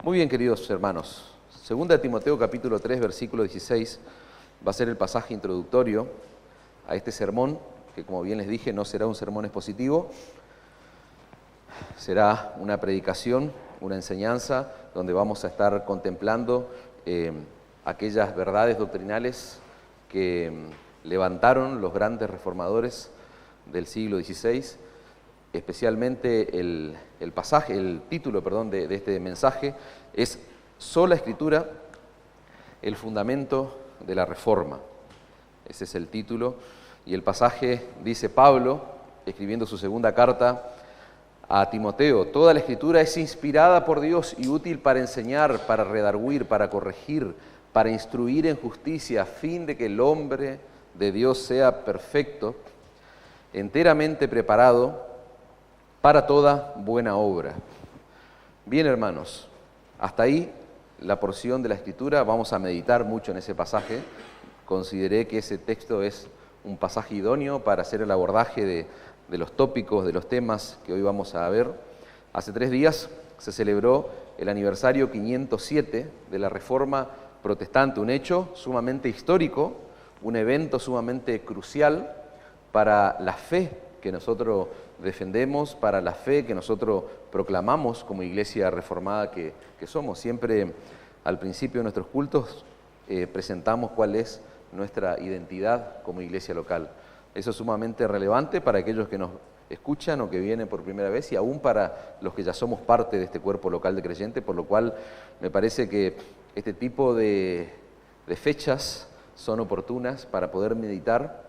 Muy bien, queridos hermanos. Segunda de Timoteo, capítulo 3, versículo 16, va a ser el pasaje introductorio a este sermón, que como bien les dije, no será un sermón expositivo, será una predicación, una enseñanza, donde vamos a estar contemplando aquellas verdades doctrinales que levantaron los grandes reformadores del siglo XVI, especialmente el título de este mensaje es Sola Escritura, el fundamento de la Reforma. Ese es el título, y el pasaje dice Pablo, escribiendo su segunda carta a Timoteo: toda la Escritura es inspirada por Dios y útil para enseñar, para redarguir, para corregir, para instruir en justicia, a fin de que el hombre de Dios sea perfecto, enteramente preparado para toda buena obra. Bien, hermanos, hasta ahí la porción de la Escritura. Vamos a meditar mucho en ese pasaje. Consideré que ese texto es un pasaje idóneo para hacer el abordaje de los tópicos, de los temas que hoy vamos a ver. Hace 3 días se celebró el aniversario 507 de la Reforma Protestante, un hecho sumamente histórico, un evento sumamente crucial para la fe que nosotros defendemos, para la fe que nosotros proclamamos como iglesia reformada que somos. Siempre al principio de nuestros cultos presentamos cuál es nuestra identidad como iglesia local. Eso es sumamente relevante para aquellos que nos escuchan o que vienen por primera vez, y aún para los que ya somos parte de este cuerpo local de creyentes, por lo cual me parece que este tipo de fechas son oportunas para poder meditar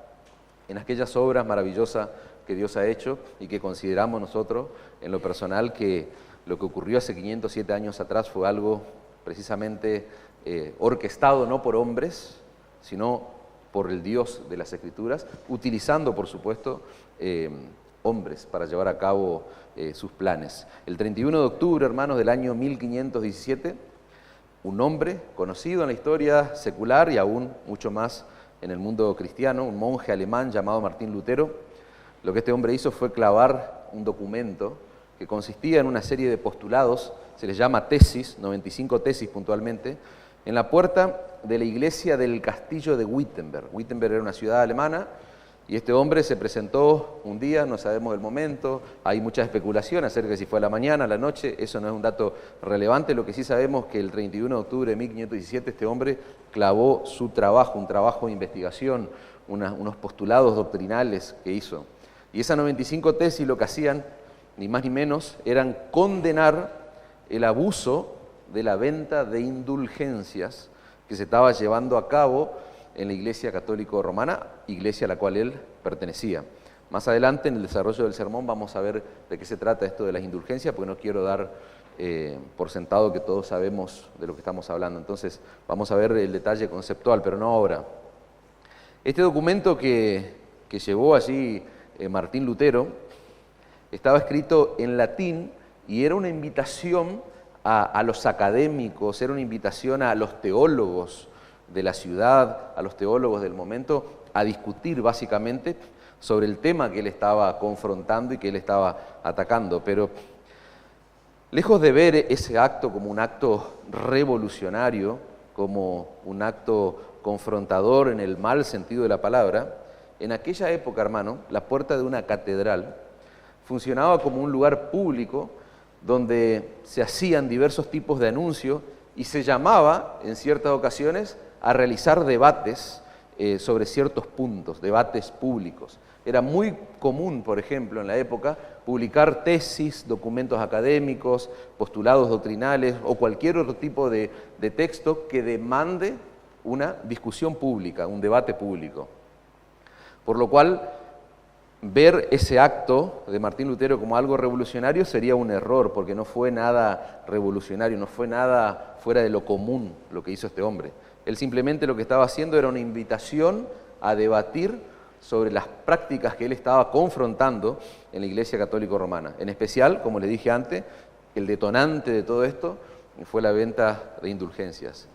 en aquellas obras maravillosas que Dios ha hecho y que consideramos nosotros, en lo personal, que lo que ocurrió hace 507 años atrás fue algo precisamente orquestado no por hombres, sino por el Dios de las Escrituras, utilizando, por supuesto, hombres para llevar a cabo sus planes. El 31 de octubre, hermanos, del año 1517, un hombre conocido en la historia secular y aún mucho más en el mundo cristiano, un monje alemán llamado Martín Lutero, lo que este hombre hizo fue clavar un documento que consistía en una serie de postulados, se les llama tesis, 95 tesis puntualmente, en la puerta de la iglesia del castillo de Wittenberg. Wittenberg era una ciudad alemana, y este hombre se presentó un día, no sabemos el momento, hay mucha especulación acerca de si fue a la mañana, a la noche, eso no es un dato relevante. Lo que sí sabemos es que el 31 de octubre de 1517 este hombre clavó su trabajo, un trabajo de investigación, unos postulados doctrinales que hizo. Y esas 95 tesis lo que hacían, ni más ni menos, eran condenar el abuso de la venta de indulgencias que se estaba llevando a cabo en la Iglesia Católica Romana, iglesia a la cual él pertenecía. Más adelante, en el desarrollo del sermón, vamos a ver de qué se trata esto de las indulgencias, porque no quiero dar por sentado que todos sabemos de lo que estamos hablando. Entonces, vamos a ver el detalle conceptual, pero no ahora. Este documento que llevó allí Martín Lutero estaba escrito en latín y era una invitación a los académicos, era una invitación a los teólogos de la ciudad, a los teólogos del momento, a discutir básicamente sobre el tema que él estaba confrontando y que él estaba atacando. Pero lejos de ver ese acto como un acto revolucionario, como un acto confrontador en el mal sentido de la palabra, en aquella época, hermano, la puerta de una catedral funcionaba como un lugar público donde se hacían diversos tipos de anuncios y se llamaba, en ciertas ocasiones, a realizar debates sobre ciertos puntos, debates públicos. Era muy común, por ejemplo, en la época, publicar tesis, documentos académicos, postulados doctrinales o cualquier otro tipo de texto que demande una discusión pública, un debate público. Por lo cual, ver ese acto de Martín Lutero como algo revolucionario sería un error, porque no fue nada revolucionario, no fue nada fuera de lo común lo que hizo este hombre. Él simplemente lo que estaba haciendo era una invitación a debatir sobre las prácticas que él estaba confrontando en la Iglesia Católica Romana. En especial, como les dije antes, el detonante de todo esto fue la venta de indulgencias.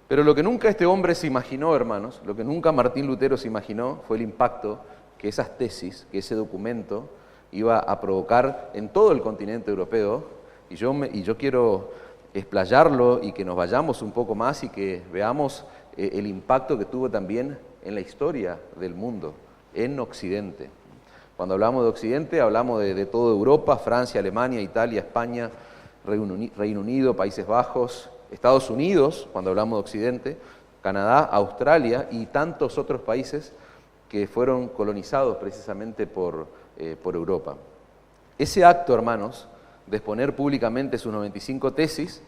Pero lo que nunca este hombre se imaginó, hermanos, lo que nunca Martín Lutero se imaginó fue el impacto que esas tesis, que ese documento iba a provocar en todo el continente europeo. Y yo quiero explayarlo y que nos vayamos un poco más y que veamos el impacto que tuvo también en la historia del mundo, en Occidente. Cuando hablamos de Occidente, hablamos de toda Europa, Francia, Alemania, Italia, España, Reino Unido, Países Bajos, Estados Unidos, cuando hablamos de Occidente, Canadá, Australia y tantos otros países que fueron colonizados precisamente por Europa. Ese acto, hermanos, de exponer públicamente sus 95 tesis,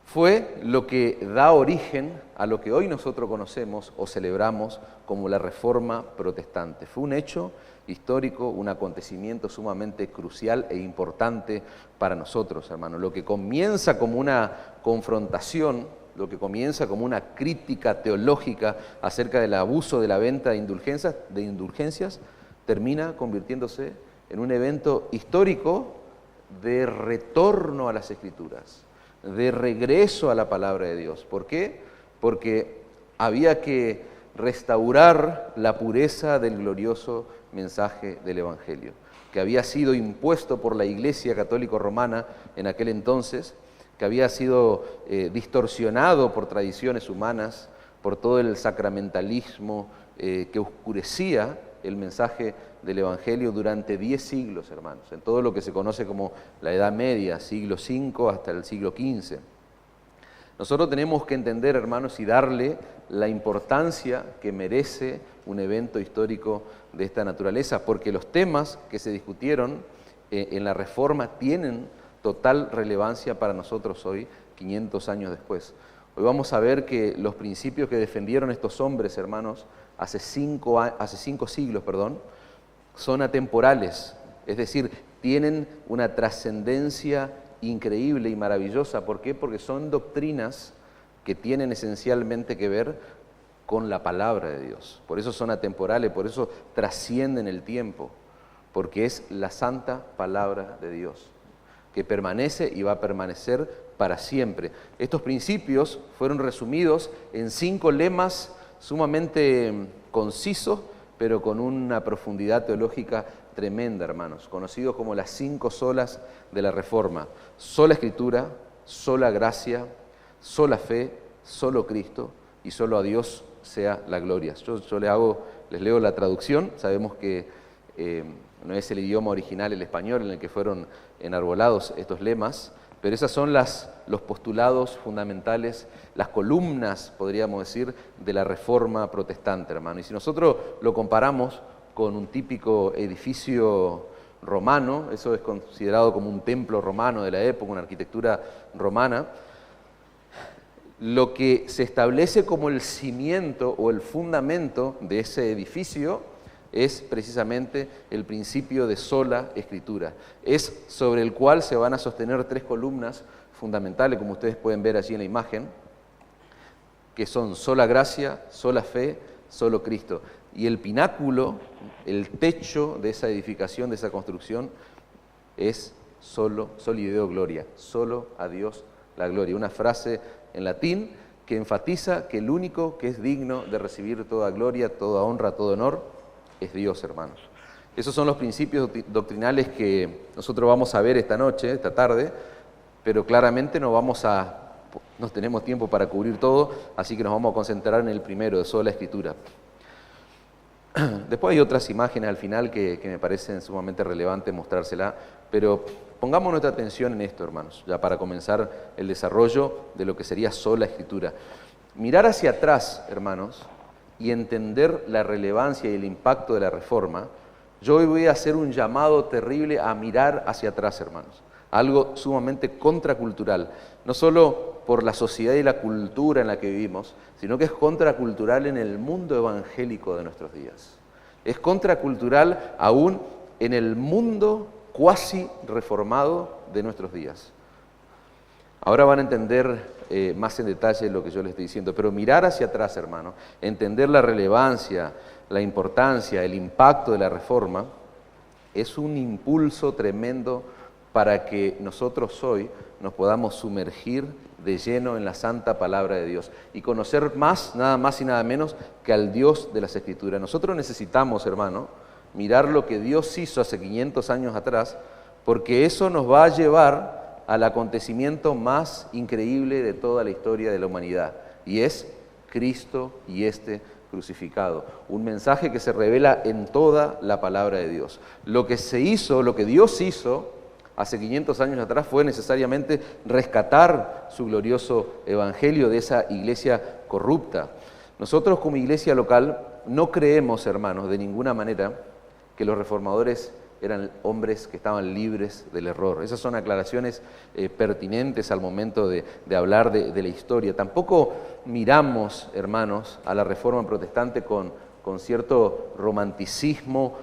fue lo que da origen a lo que hoy nosotros conocemos o celebramos como la Reforma Protestante. Fue un hecho histórico, un acontecimiento sumamente crucial e importante para nosotros, hermanos. Lo que comienza como una confrontación, lo que comienza como una crítica teológica acerca del abuso de la venta de indulgencias, termina convirtiéndose en un evento histórico de retorno a las Escrituras, de regreso a la palabra de Dios. ¿Por qué? Porque había que restaurar la pureza del glorioso mensaje del Evangelio, que había sido impuesto por la Iglesia Católica Romana en aquel entonces, que había sido distorsionado por tradiciones humanas, por todo el sacramentalismo que oscurecía el mensaje del Evangelio durante 10 siglos, hermanos, en todo lo que se conoce como la Edad Media, siglo V hasta el siglo XV. Nosotros tenemos que entender, hermanos, y darle la importancia que merece un evento histórico de esta naturaleza, porque los temas que se discutieron en la Reforma tienen total relevancia para nosotros hoy, 500 años después. Hoy vamos a ver que los principios que defendieron estos hombres, hermanos, hace cinco siglos, son atemporales, es decir, tienen una trascendencia increíble y maravillosa. ¿Por qué? Porque son doctrinas que tienen esencialmente que ver con la palabra de Dios. Por eso son atemporales, por eso trascienden el tiempo, porque es la santa palabra de Dios, que permanece y va a permanecer para siempre. Estos principios fueron resumidos en 5 lemas sumamente concisos, pero con una profundidad teológica tremenda, hermanos, conocidos como las 5 solas de la Reforma: sola Escritura, sola gracia, sola fe, solo Cristo y solo a Dios sea la gloria. Yo les leo la traducción. Sabemos que no es el idioma original el español en el que fueron enarbolados estos lemas, pero esas son los postulados fundamentales, las columnas, podríamos decir, de la Reforma Protestante, hermano. Y si nosotros lo comparamos con un típico edificio romano, eso es considerado como un templo romano de la época, una arquitectura romana, lo que se establece como el cimiento o el fundamento de ese edificio es precisamente el principio de sola Escritura. Es sobre el cual se van a sostener 3 columnas fundamentales, como ustedes pueden ver allí en la imagen, que son sola gracia, sola fe, solo Cristo. Y el pináculo, el techo de esa edificación, de esa construcción, es soli Deo gloria, solo a Dios la gloria. Una frase en latín que enfatiza que el único que es digno de recibir toda gloria, toda honra, todo honor, es Dios, hermanos. Esos son los principios doctrinales que nosotros vamos a ver esta noche, esta tarde, pero claramente no tenemos tiempo para cubrir todo, así que nos vamos a concentrar en el primero, de sola Escritura. Después hay otras imágenes al final que me parecen sumamente relevantes mostrárselas, pero pongamos nuestra atención en esto, hermanos, ya para comenzar el desarrollo de lo que sería sola Escritura. Mirar hacia atrás, hermanos, y entender la relevancia y el impacto de la Reforma, yo hoy voy a hacer un llamado terrible a mirar hacia atrás, hermanos. Algo sumamente contracultural, no solo por la sociedad y la cultura en la que vivimos, sino que es contracultural en el mundo evangélico de nuestros días. Es contracultural aún en el mundo cuasi reformado de nuestros días. Ahora van a entender más en detalle lo que yo les estoy diciendo, pero mirar hacia atrás, hermano, entender la relevancia, la importancia, el impacto de la Reforma, es un impulso tremendo para que nosotros hoy nos podamos sumergir de lleno en la santa palabra de Dios y conocer nada más y nada menos que al Dios de las Escrituras. Nosotros necesitamos, hermano, mirar lo que Dios hizo hace 500 años atrás, porque eso nos va a llevar al acontecimiento más increíble de toda la historia de la humanidad, y es Cristo y este crucificado. Un mensaje que se revela en toda la palabra de Dios. Lo que se hizo, lo que Dios hizo hace 500 años atrás fue necesariamente rescatar su glorioso evangelio de esa iglesia corrupta. Nosotros como iglesia local no creemos, hermanos, de ninguna manera que los reformadores eran hombres que estaban libres del error. Esas son aclaraciones pertinentes al momento de hablar de la historia. Tampoco miramos, hermanos, a la Reforma Protestante con cierto romanticismo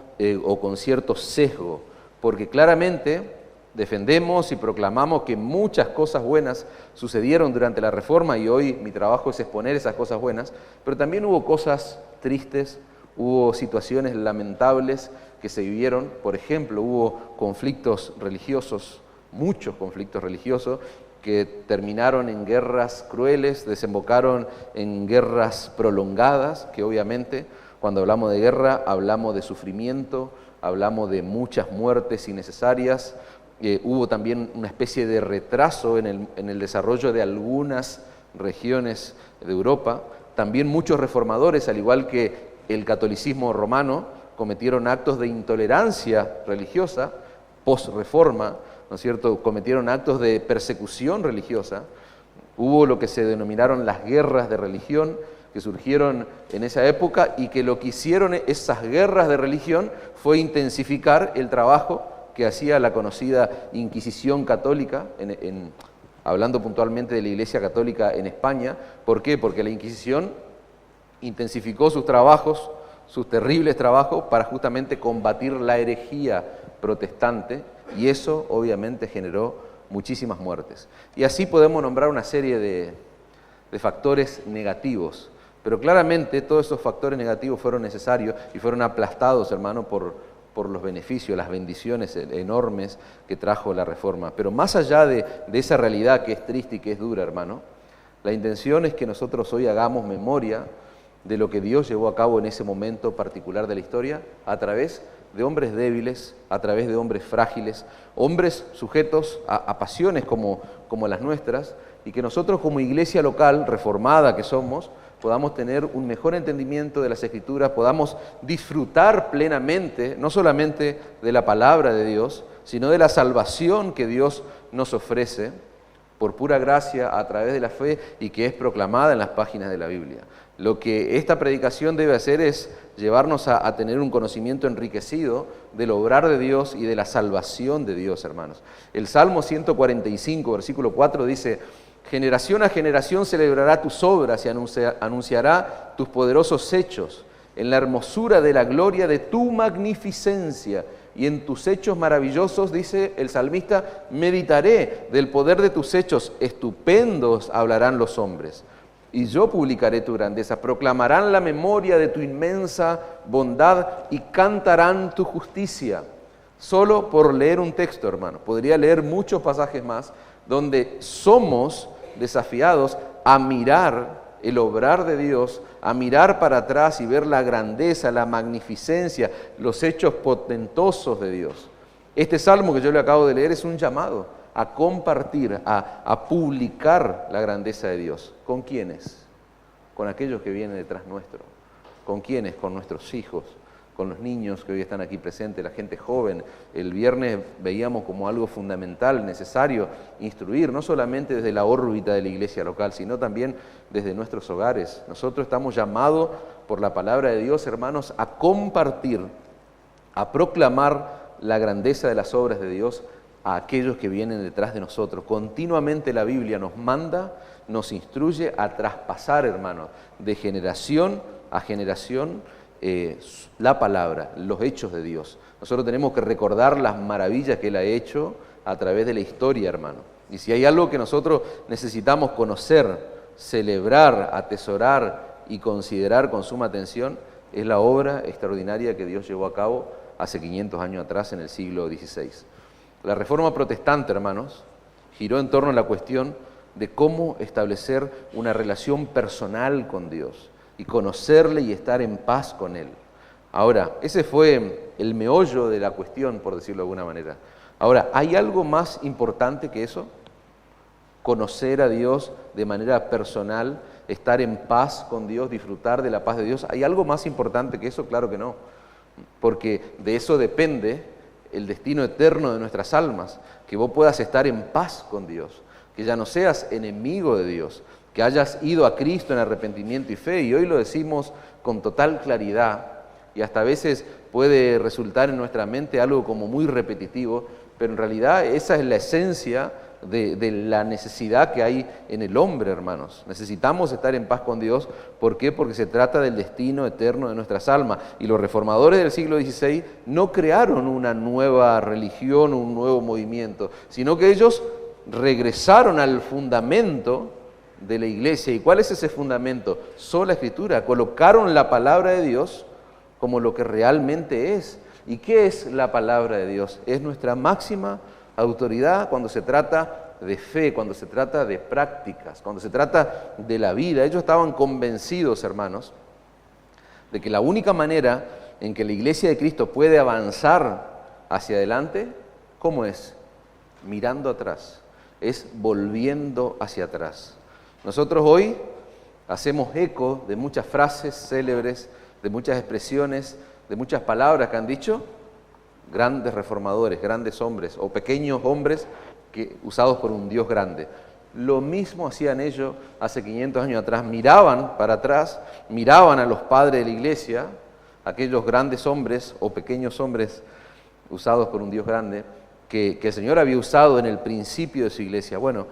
o con cierto sesgo, porque claramente defendemos y proclamamos que muchas cosas buenas sucedieron durante la Reforma, y hoy mi trabajo es exponer esas cosas buenas, pero también hubo cosas tristes, hubo situaciones lamentables que se vivieron. Por ejemplo, hubo conflictos religiosos, muchos conflictos religiosos, que terminaron en guerras crueles, desembocaron en guerras prolongadas, que obviamente cuando hablamos de guerra hablamos de sufrimiento, hablamos de muchas muertes innecesarias. Hubo también una especie de retraso en el desarrollo de algunas regiones de Europa. También muchos reformadores, al igual que el catolicismo romano, cometieron actos de intolerancia religiosa, post-reforma, ¿no es cierto? Cometieron actos de persecución religiosa. Hubo lo que se denominaron las guerras de religión, que surgieron en esa época, y que lo que hicieron esas guerras de religión fue intensificar el trabajo que hacía la conocida Inquisición católica, hablando puntualmente de la Iglesia Católica en España. ¿Por qué? Porque la Inquisición intensificó sus trabajos, sus terribles trabajos, para justamente combatir la herejía protestante, y eso obviamente generó muchísimas muertes. Y así podemos nombrar una serie de factores negativos, pero claramente todos esos factores negativos fueron necesarios y fueron aplastados, hermano, por los beneficios, las bendiciones enormes que trajo la Reforma. Pero más allá de esa realidad que es triste y que es dura, hermano, la intención es que nosotros hoy hagamos memoria de lo que Dios llevó a cabo en ese momento particular de la historia, a través de hombres débiles, a través de hombres frágiles, hombres sujetos a pasiones como las nuestras, y que nosotros como iglesia local, reformada que somos, podamos tener un mejor entendimiento de las Escrituras, podamos disfrutar plenamente, no solamente de la palabra de Dios, sino de la salvación que Dios nos ofrece por pura gracia a través de la fe, y que es proclamada en las páginas de la Biblia. Lo que esta predicación debe hacer es llevarnos a tener un conocimiento enriquecido del obrar de Dios y de la salvación de Dios, hermanos. El Salmo 145, versículo 4 dice: generación a generación celebrará tus obras y anunciará tus poderosos hechos. En la hermosura de la gloria de tu magnificencia y en tus hechos maravillosos, dice el salmista, meditaré. Del poder de tus hechos estupendos hablarán los hombres. Y yo publicaré tu grandeza, proclamarán la memoria de tu inmensa bondad y cantarán tu justicia. Solo por leer un texto, hermano. Podría leer muchos pasajes más donde somos desafiados a mirar el obrar de Dios, a mirar para atrás y ver la grandeza, la magnificencia, los hechos potentosos de Dios. Este salmo que yo le acabo de leer es un llamado a compartir, a publicar la grandeza de Dios. ¿Con quiénes? Con aquellos que vienen detrás nuestro. ¿Con quiénes? Con nuestros hijos, con los niños que hoy están aquí presentes, la gente joven. El viernes veíamos como algo fundamental, necesario, instruir, no solamente desde la órbita de la iglesia local, sino también desde nuestros hogares. Nosotros estamos llamados por la palabra de Dios, hermanos, a compartir, a proclamar la grandeza de las obras de Dios a aquellos que vienen detrás de nosotros. Continuamente la Biblia nos manda, nos instruye a traspasar, hermanos, de generación a generación la palabra, los hechos de Dios. Nosotros tenemos que recordar las maravillas que Él ha hecho a través de la historia, hermano. Y si hay algo que nosotros necesitamos conocer, celebrar, atesorar y considerar con suma atención, es la obra extraordinaria que Dios llevó a cabo hace 500 años atrás, en el siglo XVI. La Reforma Protestante, hermanos, giró en torno a la cuestión de cómo establecer una relación personal con Dios y conocerle y estar en paz con Él. Ahora, ese fue el meollo de la cuestión, por decirlo de alguna manera. Ahora, ¿hay algo más importante que eso? Conocer a Dios de manera personal, estar en paz con Dios, disfrutar de la paz de Dios. ¿Hay algo más importante que eso? Claro que no, porque de eso depende el destino eterno de nuestras almas, que vos puedas estar en paz con Dios, que ya no seas enemigo de Dios, que hayas ido a Cristo en arrepentimiento y fe, y hoy lo decimos con total claridad, y hasta a veces puede resultar en nuestra mente algo como muy repetitivo, pero en realidad esa es la esencia de la necesidad que hay en el hombre, hermanos. Necesitamos estar en paz con Dios. ¿Por qué? Porque se trata del destino eterno de nuestras almas. Y los reformadores del siglo XVI no crearon una nueva religión, un nuevo movimiento, sino que ellos regresaron al fundamento de la iglesia. ¿Y cuál es ese fundamento? Sola Escritura. Colocaron la palabra de Dios como lo que realmente es. ¿Y qué es la palabra de Dios? Es nuestra máxima autoridad cuando se trata de fe, cuando se trata de prácticas, cuando se trata de la vida. Ellos estaban convencidos, hermanos, de que la única manera en que la iglesia de Cristo puede avanzar hacia adelante, ¿cómo es? Mirando atrás, es volviendo hacia atrás. Nosotros hoy hacemos eco de muchas frases célebres, de muchas expresiones, de muchas palabras que han dicho grandes reformadores, grandes hombres o pequeños hombres usados por un Dios grande. Lo mismo hacían ellos hace 500 años atrás, miraban para atrás, miraban a los padres de la iglesia, aquellos grandes hombres o pequeños hombres usados por un Dios grande, que el Señor había usado en el principio de su iglesia. Bueno,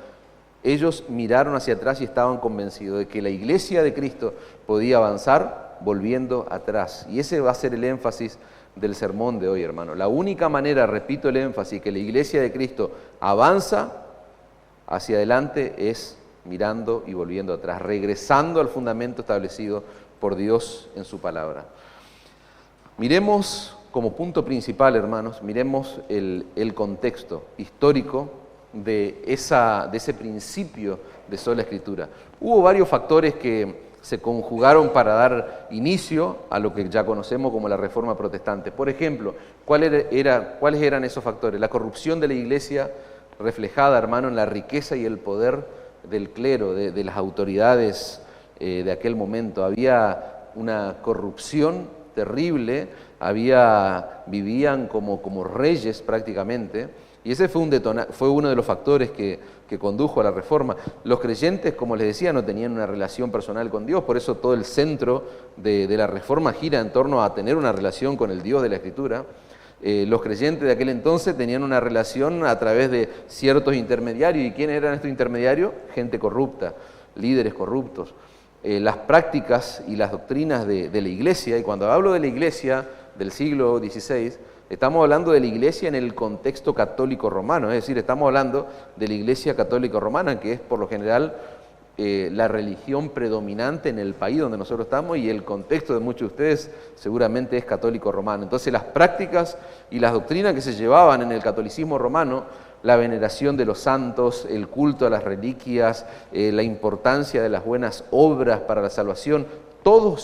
ellos miraron hacia atrás y estaban convencidos de que la iglesia de Cristo podía avanzar volviendo atrás. Y ese va a ser el énfasis del sermón de hoy, hermano. La única manera, repito el énfasis, que la iglesia de Cristo avanza hacia adelante es mirando y volviendo atrás, regresando al fundamento establecido por Dios en su palabra. Miremos como punto principal, hermanos, miremos el contexto histórico de ese principio de sola Escritura. Hubo varios factores que se conjugaron para dar inicio a lo que ya conocemos como la Reforma Protestante. Por ejemplo, ¿cuáles eran esos factores? La corrupción de la iglesia reflejada, hermano, en la riqueza y el poder del clero, de las autoridades de aquel momento. Había una corrupción terrible, vivían como reyes prácticamente, y ese fue uno de los factores que condujo a la Reforma. Los creyentes, como les decía, no tenían una relación personal con Dios, por eso todo el centro de la Reforma gira en torno a tener una relación con el Dios de la Escritura. Los creyentes de aquel entonces tenían una relación a través de ciertos intermediarios. ¿Y quiénes eran estos intermediarios? Gente corrupta, líderes corruptos. Las prácticas y las doctrinas de la iglesia, y cuando hablo de la iglesia del siglo XVI, estamos hablando de la iglesia en el contexto católico romano, es decir, estamos hablando de la iglesia católica romana, que es por lo general la religión predominante en el país donde nosotros estamos, y el contexto de muchos de ustedes seguramente es católico romano. Entonces las prácticas y las doctrinas que se llevaban en el catolicismo romano, la veneración de los santos, el culto a las reliquias, la importancia de las buenas obras para la salvación, todo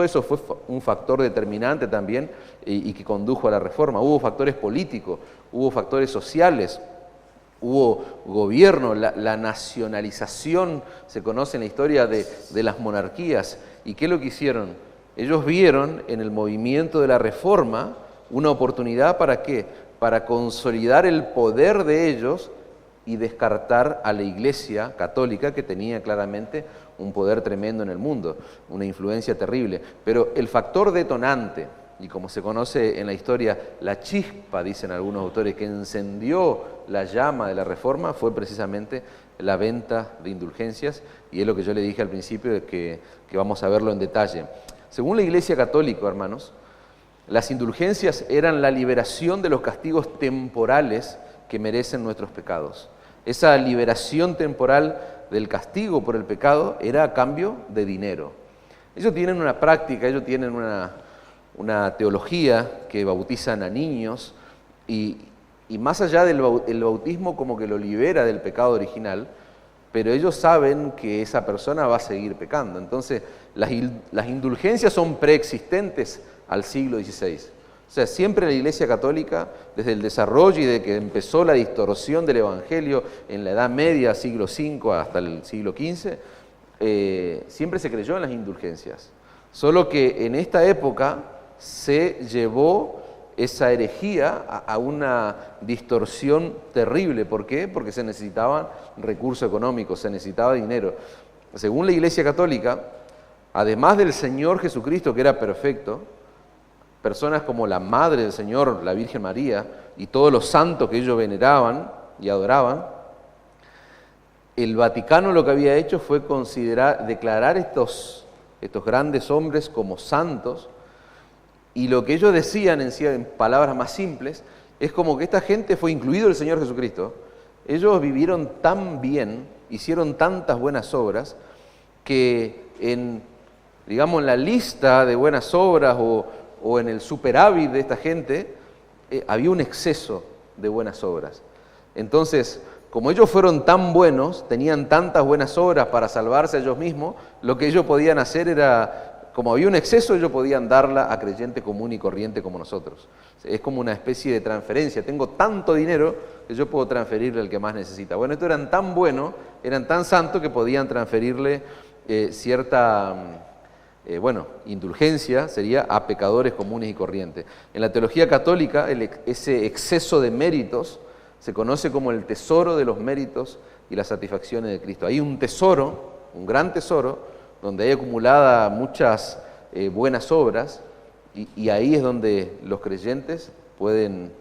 eso fue un factor determinante también y que condujo a la Reforma. Hubo factores políticos, hubo factores sociales, hubo gobierno, la nacionalización, se conoce en la historia de las monarquías. ¿Y qué es lo que hicieron? Ellos vieron en el movimiento de la Reforma una oportunidad ¿para qué? Para consolidar el poder de ellos y descartar a la Iglesia católica, que tenía claramente un poder tremendo en el mundo, una influencia terrible. Pero el factor detonante, y como se conoce en la historia, la chispa, dicen algunos autores, que encendió la llama de la Reforma, fue precisamente la venta de indulgencias, y es lo que yo le dije al principio, de que vamos a verlo en detalle. Según la Iglesia católica, hermanos, las indulgencias eran la liberación de los castigos temporales que merecen nuestros pecados. Esa liberación temporal del castigo por el pecado era a cambio de dinero. Ellos tienen una práctica, ellos tienen una teología que bautizan a niños y más allá del bautismo como que lo libera del pecado original, pero ellos saben que esa persona va a seguir pecando. Entonces, las indulgencias son preexistentes al siglo XVI. sea, siempre la Iglesia Católica, desde el desarrollo y de que empezó la distorsión del Evangelio en la Edad Media, siglo V hasta el siglo XV, siempre se creyó en las indulgencias. Solo que en esta época se llevó esa herejía a una distorsión terrible. ¿Por qué? Porque se necesitaban recursos económicos, se necesitaba dinero. Según la Iglesia Católica, además del Señor Jesucristo, que era perfecto, personas como la Madre del Señor, la Virgen María, y todos los santos que ellos veneraban y adoraban, el Vaticano lo que había hecho fue declarar estos grandes hombres como santos, y lo que ellos decían en palabras más simples es como que esta gente fue incluido el Señor Jesucristo. Ellos vivieron tan bien, hicieron tantas buenas obras, que en la lista de buenas obras o en el superávit de esta gente, había un exceso de buenas obras. Entonces, como ellos fueron tan buenos, tenían tantas buenas obras para salvarse a ellos mismos, lo que ellos podían hacer era, como había un exceso, ellos podían darla a creyente común y corriente como nosotros. Es como una especie de transferencia. Tengo tanto dinero que yo puedo transferirle al que más necesita. Bueno, estos eran tan buenos, eran tan santos que podían transferirle cierta indulgencia, sería a pecadores comunes y corrientes. En la teología católica, ese exceso de méritos se conoce como el tesoro de los méritos y las satisfacciones de Cristo. Hay un tesoro, un gran tesoro, donde hay acumulada muchas buenas obras, y ahí es donde los creyentes pueden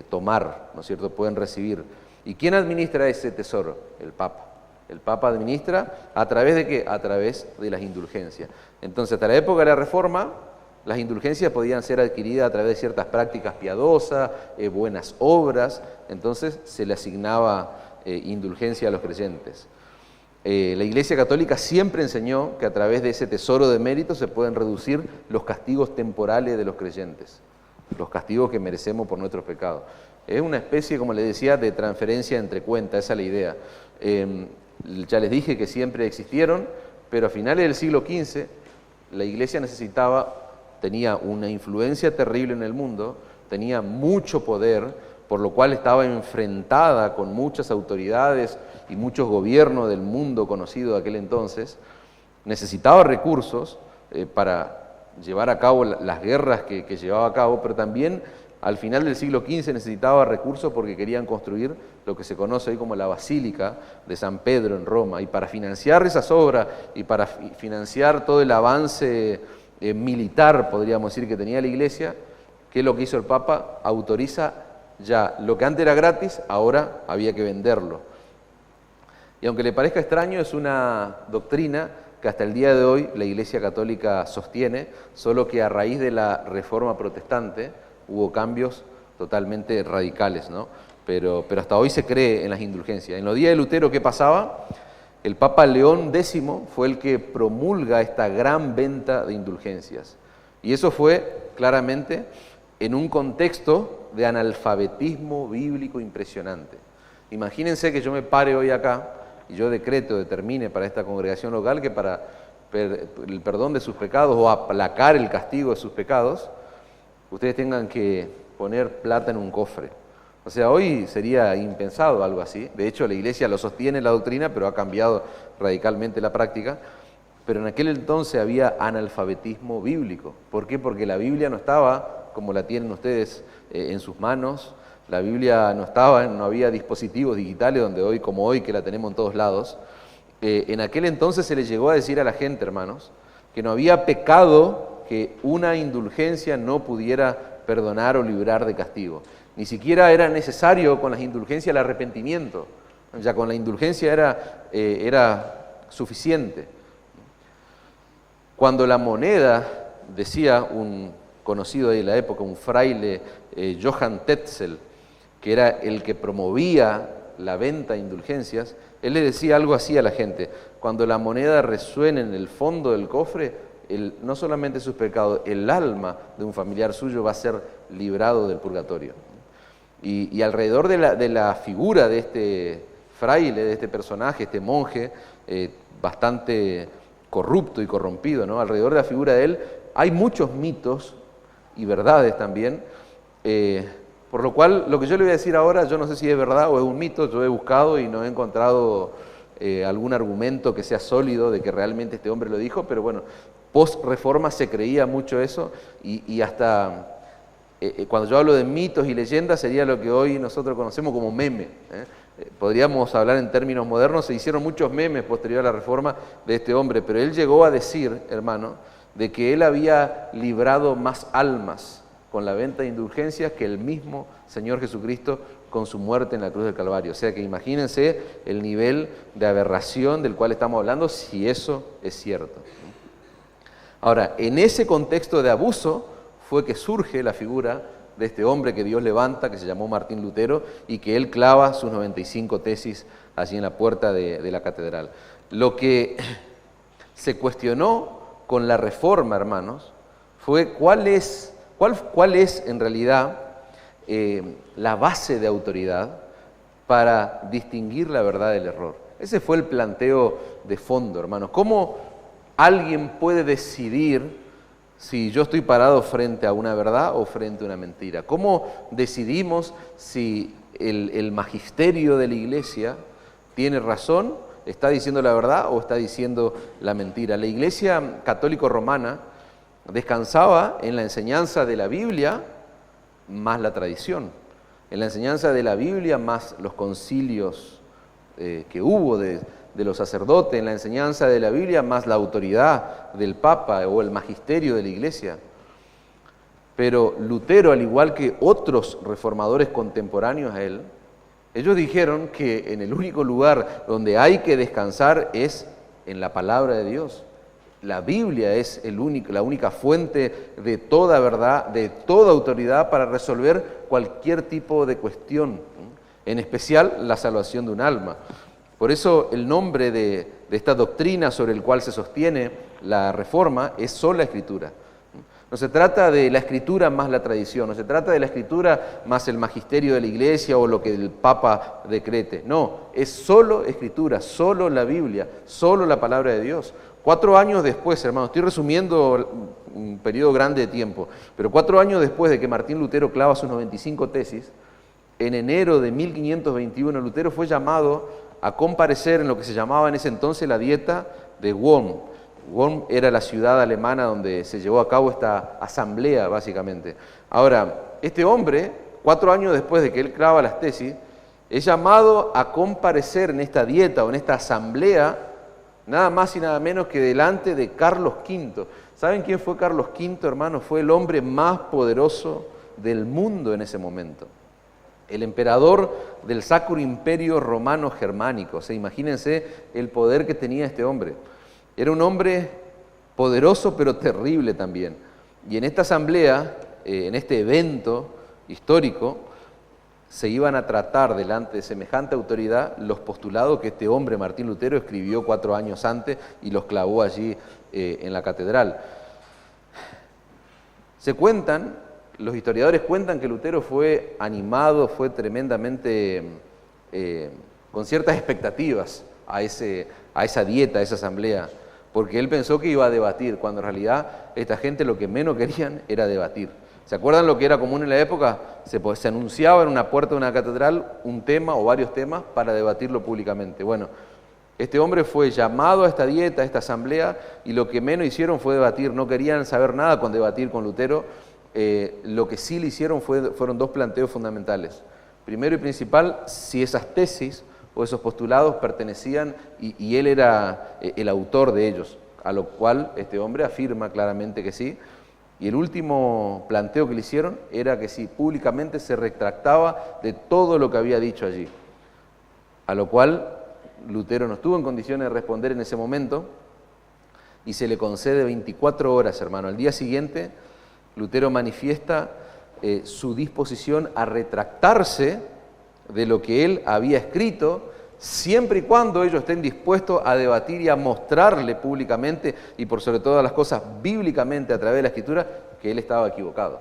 tomar, ¿no es cierto?, pueden recibir. ¿Y quién administra ese tesoro? El Papa. El Papa administra ¿a través de qué? A través de las indulgencias. Entonces, hasta la época de la Reforma, las indulgencias podían ser adquiridas a través de ciertas prácticas piadosas, buenas obras, entonces se le asignaba indulgencia a los creyentes. La Iglesia Católica siempre enseñó que a través de ese tesoro de méritos se pueden reducir los castigos temporales de los creyentes, los castigos que merecemos por nuestros pecados. Es una especie, como les decía, de transferencia entre cuentas, esa es la idea. Ya les dije que siempre existieron, pero a finales del siglo XV la Iglesia tenía una influencia terrible en el mundo, tenía mucho poder, por lo cual estaba enfrentada con muchas autoridades y muchos gobiernos del mundo conocido de aquel entonces, necesitaba recursos para llevar a cabo las guerras que llevaba a cabo, pero también al final del siglo XV necesitaba recursos porque querían construir lo que se conoce hoy como la Basílica de San Pedro en Roma, y para financiar esas obras y para financiar todo el avance militar, podríamos decir, que tenía la Iglesia, ¿qué es lo que hizo el Papa? Autoriza ya lo que antes era gratis, ahora había que venderlo. Y aunque le parezca extraño, es una doctrina que hasta el día de hoy la Iglesia Católica sostiene, solo que a raíz de la Reforma Protestante hubo cambios totalmente radicales, ¿no? Pero hasta hoy se cree en las indulgencias. En los días de Lutero, ¿qué pasaba? El Papa León X fue el que promulga esta gran venta de indulgencias. Y eso fue claramente en un contexto de analfabetismo bíblico impresionante. Imagínense que yo me pare hoy acá y yo determine para esta congregación local que para el perdón de sus pecados o aplacar el castigo de sus pecados, ustedes tengan que poner plata en un cofre. O sea, hoy sería impensado algo así. De hecho, la Iglesia lo sostiene la doctrina, pero ha cambiado radicalmente la práctica. Pero en aquel entonces había analfabetismo bíblico. ¿Por qué? Porque la Biblia no estaba como la tienen ustedes en sus manos. La Biblia no había dispositivos digitales como hoy, que la tenemos en todos lados. En aquel entonces se le llegó a decir a la gente, hermanos, que no había pecado que una indulgencia no pudiera perdonar o librar de castigo. Ni siquiera era necesario con las indulgencias el arrepentimiento. Ya con la indulgencia era suficiente. Cuando la moneda, decía un conocido de la época, un fraile, Johann Tetzel, que era el que promovía la venta de indulgencias, él le decía algo así a la gente: cuando la moneda resuene en el fondo del cofre, no solamente sus pecados, el alma de un familiar suyo va a ser librado del purgatorio. Y alrededor de la figura de este fraile, de este personaje, este monje, bastante corrupto y corrompido, ¿no? Alrededor de la figura de él hay muchos mitos y verdades también. Por lo cual, lo que yo le voy a decir ahora, yo no sé si es verdad o es un mito, yo he buscado y no he encontrado algún argumento que sea sólido de que realmente este hombre lo dijo, pero bueno, post-reforma se creía mucho eso y hasta cuando yo hablo de mitos y leyendas sería lo que hoy nosotros conocemos como meme. Podríamos hablar en términos modernos, se hicieron muchos memes posterior a la reforma de este hombre, pero él llegó a decir, hermano, de que él había librado más almas con la venta de indulgencias que el mismo Señor Jesucristo con su muerte en la cruz del Calvario. O sea que imagínense el nivel de aberración del cual estamos hablando, si eso es cierto. Ahora, en ese contexto de abuso fue que surge la figura de este hombre que Dios levanta, que se llamó Martín Lutero, y que él clava sus 95 tesis allí en la puerta de la catedral. Lo que se cuestionó con la reforma, hermanos, fue cuál es en realidad la base de autoridad para distinguir la verdad del error. Ese fue el planteo de fondo, hermanos. ¿Cómo alguien puede decidir si yo estoy parado frente a una verdad o frente a una mentira? ¿Cómo decidimos si el magisterio de la Iglesia tiene razón, está diciendo la verdad o está diciendo la mentira? La Iglesia católico romana descansaba en la enseñanza de la Biblia más la tradición, en la enseñanza de la Biblia más los concilios que hubo de los sacerdotes, en la enseñanza de la Biblia más la autoridad del Papa o el magisterio de la Iglesia. Pero Lutero, al igual que otros reformadores contemporáneos a él, ellos dijeron que en el único lugar donde hay que descansar es en la palabra de Dios. La Biblia es la única fuente de toda verdad, de toda autoridad para resolver cualquier tipo de cuestión, en especial la salvación de un alma. Por eso el nombre de esta doctrina sobre el cual se sostiene la Reforma es sola Escritura. No se trata de la Escritura más la tradición, no se trata de la Escritura más el magisterio de la Iglesia o lo que el Papa decrete. No, es solo Escritura, solo la Biblia, solo la palabra de Dios. 4 años después, hermanos, estoy resumiendo un periodo grande de tiempo, pero 4 años después de que Martín Lutero clava sus 95 tesis, en enero de 1521 Lutero fue llamado a comparecer en lo que se llamaba en ese entonces la Dieta de Worms. Worms era la ciudad alemana donde se llevó a cabo esta asamblea, básicamente. Ahora, este hombre, 4 años después de que él clava las tesis, es llamado a comparecer en esta dieta o en esta asamblea, nada más y nada menos que delante de Carlos V. ¿Saben quién fue Carlos V, hermanos? Fue el hombre más poderoso del mundo en ese momento. El emperador del Sacro Imperio Romano Germánico. O sea, imagínense el poder que tenía este hombre. Era un hombre poderoso pero terrible también. Y en esta asamblea, en este evento histórico, se iban a tratar delante de semejante autoridad los postulados que este hombre, Martín Lutero, escribió 4 años antes y los clavó allí en la catedral. Los historiadores cuentan que Lutero fue animado, fue tremendamente con ciertas expectativas a esa dieta, a esa asamblea, porque él pensó que iba a debatir, cuando en realidad esta gente lo que menos querían era debatir. ¿Se acuerdan lo que era común en la época? Se anunciaba en una puerta de una catedral un tema o varios temas para debatirlo públicamente. Bueno, este hombre fue llamado a esta dieta, a esta asamblea, y lo que menos hicieron fue debatir, no querían saber nada con debatir con Lutero. Lo que sí le hicieron fueron 2 planteos fundamentales. Primero y principal, si esas tesis o esos postulados pertenecían y él era el autor de ellos, a lo cual este hombre afirma claramente que sí. Y el último planteo que le hicieron era que si públicamente se retractaba de todo lo que había dicho allí, a lo cual Lutero no estuvo en condiciones de responder en ese momento y se le concede 24 horas, hermano. Al día siguiente, Lutero manifiesta su disposición a retractarse de lo que él había escrito, siempre y cuando ellos estén dispuestos a debatir y a mostrarle públicamente y por sobre todas las cosas bíblicamente a través de la Escritura que él estaba equivocado.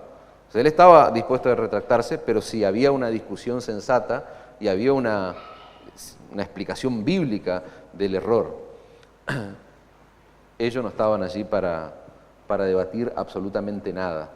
O sea, él estaba dispuesto a retractarse, pero si había una discusión sensata y había una explicación bíblica del error. Ellos no estaban allí para debatir absolutamente nada.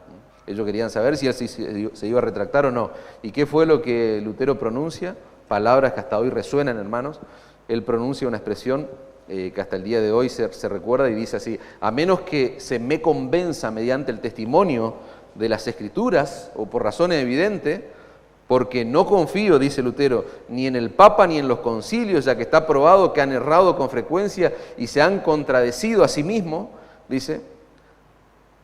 Ellos querían saber si él se iba a retractar o no. ¿Y qué fue lo que Lutero pronuncia? Palabras que hasta hoy resuenan, hermanos. Él pronuncia una expresión que hasta el día de hoy se recuerda y dice así: a menos que se me convenza mediante el testimonio de las Escrituras o por razones evidentes, porque no confío, dice Lutero, ni en el Papa ni en los concilios, ya que está probado que han errado con frecuencia y se han contradecido a sí mismos, dice,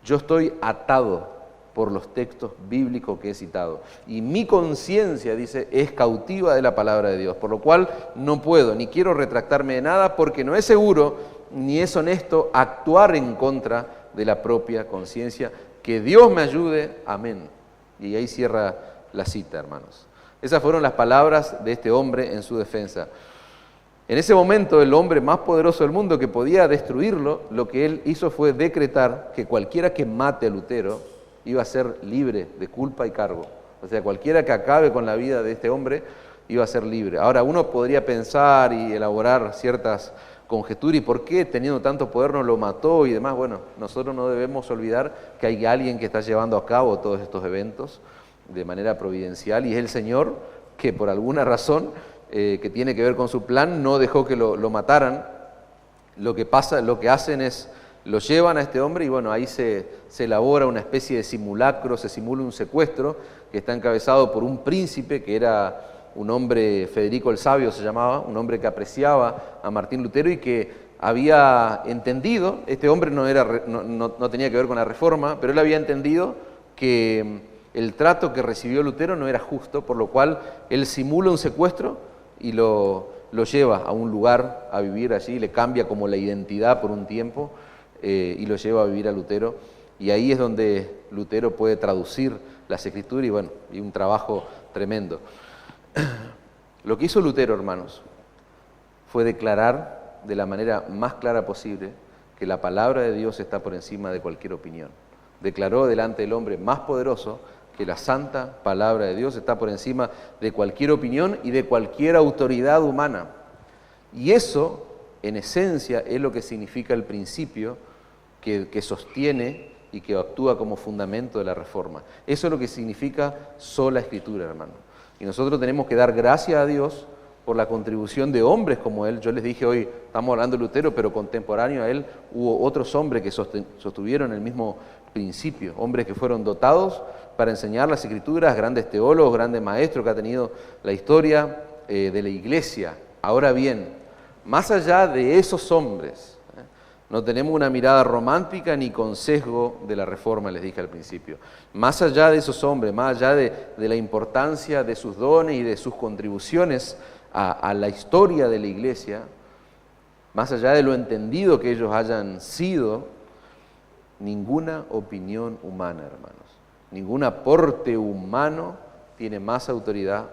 yo estoy atado por los textos bíblicos que he citado. Y mi conciencia, dice, es cautiva de la palabra de Dios, por lo cual no puedo ni quiero retractarme de nada, porque no es seguro ni es honesto actuar en contra de la propia conciencia. Que Dios me ayude, amén. Y ahí cierra la cita, hermanos. Esas fueron las palabras de este hombre en su defensa. En ese momento, el hombre más poderoso del mundo que podía destruirlo, lo que él hizo fue decretar que cualquiera que mate a Lutero iba a ser libre de culpa y cargo. O sea, cualquiera que acabe con la vida de este hombre iba a ser libre. Ahora, uno podría pensar y elaborar ciertas conjeturas, ¿y por qué teniendo tanto poder no lo mató y demás? Bueno, nosotros no debemos olvidar que hay alguien que está llevando a cabo todos estos eventos de manera providencial, y es el Señor que por alguna razón que tiene que ver con su plan no dejó que lo mataran. Lo que hacen es, lo llevan a este hombre y bueno, ahí se elabora una especie de simulacro, se simula un secuestro que está encabezado por un príncipe que era un hombre, Federico el Sabio se llamaba, un hombre que apreciaba a Martín Lutero y que había entendido, este hombre no tenía que ver con la Reforma, pero él había entendido que el trato que recibió Lutero no era justo, por lo cual él simula un secuestro y lo lleva a un lugar a vivir allí, le cambia como la identidad por un tiempo y lo lleva a vivir a Lutero. Y ahí es donde Lutero puede traducir las Escrituras y bueno, y un trabajo tremendo. Lo que hizo Lutero, hermanos, fue declarar de la manera más clara posible que la palabra de Dios está por encima de cualquier opinión. Declaró delante del hombre más poderoso que la santa palabra de Dios está por encima de cualquier opinión y de cualquier autoridad humana. Y eso, en esencia, es lo que significa el principio que sostiene y que actúa como fundamento de la Reforma. Eso es lo que significa sola Escritura, hermano. Y nosotros tenemos que dar gracias a Dios por la contribución de hombres como él. Yo les dije hoy, estamos hablando de Lutero, pero contemporáneo a él hubo otros hombres que sostuvieron el mismo principio, hombres que fueron dotados para enseñar las Escrituras, grandes teólogos, grandes maestros que ha tenido la historia de la Iglesia. Ahora bien, más allá de esos hombres, no tenemos una mirada romántica ni con sesgo de la Reforma, les dije al principio. Más allá de esos hombres, más allá de la importancia de sus dones y de sus contribuciones a la historia de la Iglesia, más allá de lo entendido que ellos hayan sido, ninguna opinión humana, hermanos, ningún aporte humano tiene más autoridad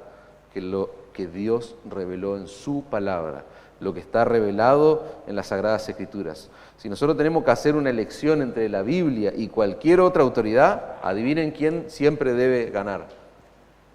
que lo que Dios reveló en su palabra, lo que está revelado en las Sagradas Escrituras. Si nosotros tenemos que hacer una elección entre la Biblia y cualquier otra autoridad, adivinen quién siempre debe ganar.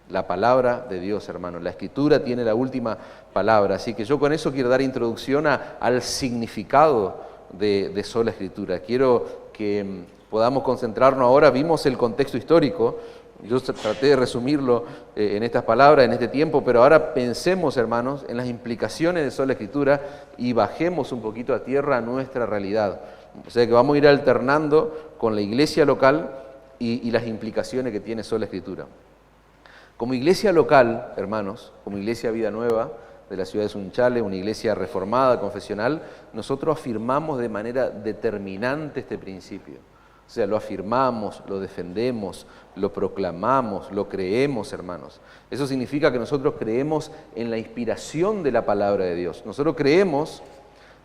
La palabra de Dios, hermano. La Escritura tiene la última palabra. Así que yo con eso quiero dar introducción al significado de sola Escritura. Quiero que podamos concentrarnos ahora. Vimos el contexto histórico. Yo traté de resumirlo en estas palabras, en este tiempo, pero ahora pensemos, hermanos, en las implicaciones de sola Escritura y bajemos un poquito a tierra a nuestra realidad. O sea que vamos a ir alternando con la iglesia local y las implicaciones que tiene sola Escritura. Como iglesia local, hermanos, como iglesia Vida Nueva de la ciudad de Sunchales, una iglesia reformada, confesional, nosotros afirmamos de manera determinante este principio. O sea, lo afirmamos, lo defendemos, lo proclamamos, lo creemos, hermanos. Eso significa que nosotros creemos en la inspiración de la palabra de Dios. Nosotros creemos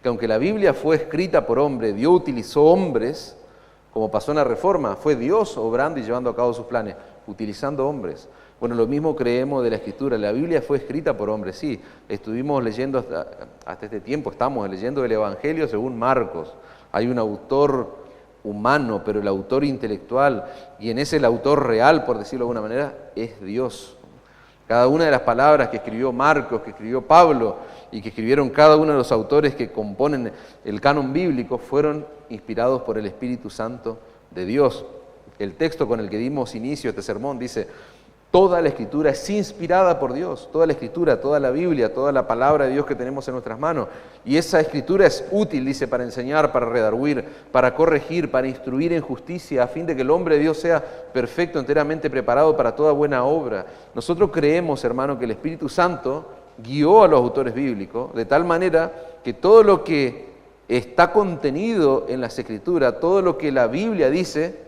que aunque la Biblia fue escrita por hombres, Dios utilizó hombres, como pasó en la Reforma, fue Dios obrando y llevando a cabo sus planes, utilizando hombres. Bueno, lo mismo creemos de la Escritura. La Biblia fue escrita por hombres, sí. Estuvimos leyendo hasta este tiempo, estamos leyendo el Evangelio según Marcos. Hay un autor humano, pero el autor intelectual, y en ese el autor real, por decirlo de alguna manera, es Dios. Cada una de las palabras que escribió Marcos, que escribió Pablo, y que escribieron cada uno de los autores que componen el canon bíblico, fueron inspirados por el Espíritu Santo de Dios. el texto con el que dimos inicio a este sermón dice, toda la Escritura es inspirada por Dios, toda la Escritura, toda la Biblia, toda la palabra de Dios que tenemos en nuestras manos. Y esa Escritura es útil, dice, para enseñar, para redarguir, para corregir, para instruir en justicia, a fin de que el hombre de Dios sea perfecto, enteramente preparado para toda buena obra. Nosotros creemos, hermano, que el Espíritu Santo guió a los autores bíblicos de tal manera que todo lo que está contenido en las Escrituras, todo lo que la Biblia dice,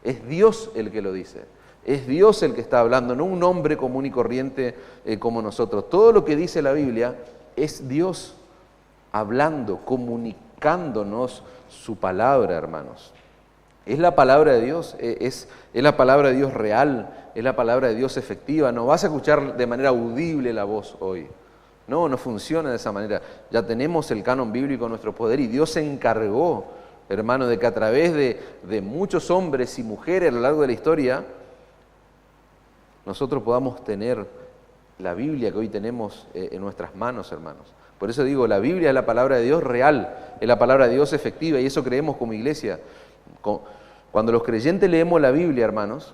es Dios el que lo dice. Es Dios el que está hablando, no un hombre común y corriente como nosotros. Todo lo que dice la Biblia es Dios hablando, comunicándonos su palabra, hermanos. Es la palabra de Dios, es la palabra de Dios real, es la palabra de Dios efectiva. No vas a escuchar de manera audible la voz hoy. No funciona de esa manera. Ya tenemos el canon bíblico en nuestro poder y Dios se encargó, hermano, de que a través de muchos hombres y mujeres a lo largo de la historia, nosotros podamos tener la Biblia que hoy tenemos en nuestras manos, hermanos. Por eso digo, la Biblia es la palabra de Dios real, es la palabra de Dios efectiva, y eso creemos como iglesia. Cuando los creyentes leemos la Biblia, hermanos,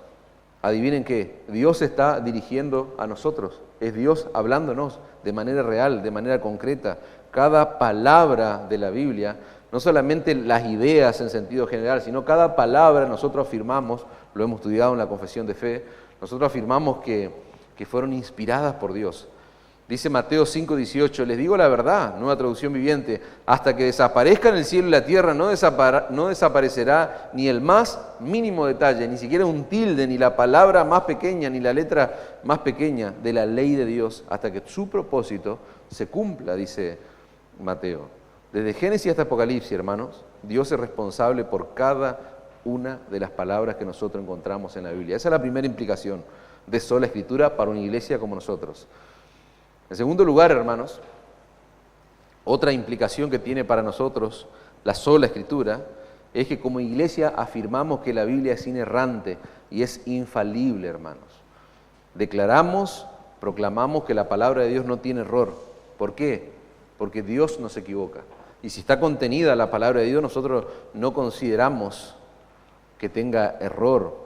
adivinen qué, Dios está dirigiendo a nosotros, es Dios hablándonos de manera real, de manera concreta. Cada palabra de la Biblia, no solamente las ideas en sentido general, sino cada palabra nosotros afirmamos, lo hemos estudiado en la confesión de fe, nosotros afirmamos que fueron inspiradas por Dios. Dice Mateo 5:18, les digo la verdad, nueva traducción viviente, hasta que desaparezcan el cielo y la tierra no desaparecerá ni el más mínimo detalle, ni siquiera un tilde, ni la palabra más pequeña, ni la letra más pequeña de la ley de Dios, hasta que su propósito se cumpla, dice Mateo. Desde Génesis hasta Apocalipsis, hermanos, Dios es responsable por cada una de las palabras que nosotros encontramos en la Biblia. Esa es la primera implicación de sola Escritura para una iglesia como nosotros. En segundo lugar, hermanos, otra implicación que tiene para nosotros la sola Escritura es que como iglesia afirmamos que la Biblia es inerrante y es infalible, hermanos. Declaramos, proclamamos que la palabra de Dios no tiene error. ¿Por qué? Porque Dios no se equivoca. Y si está contenida la palabra de Dios, nosotros no consideramos que tenga error.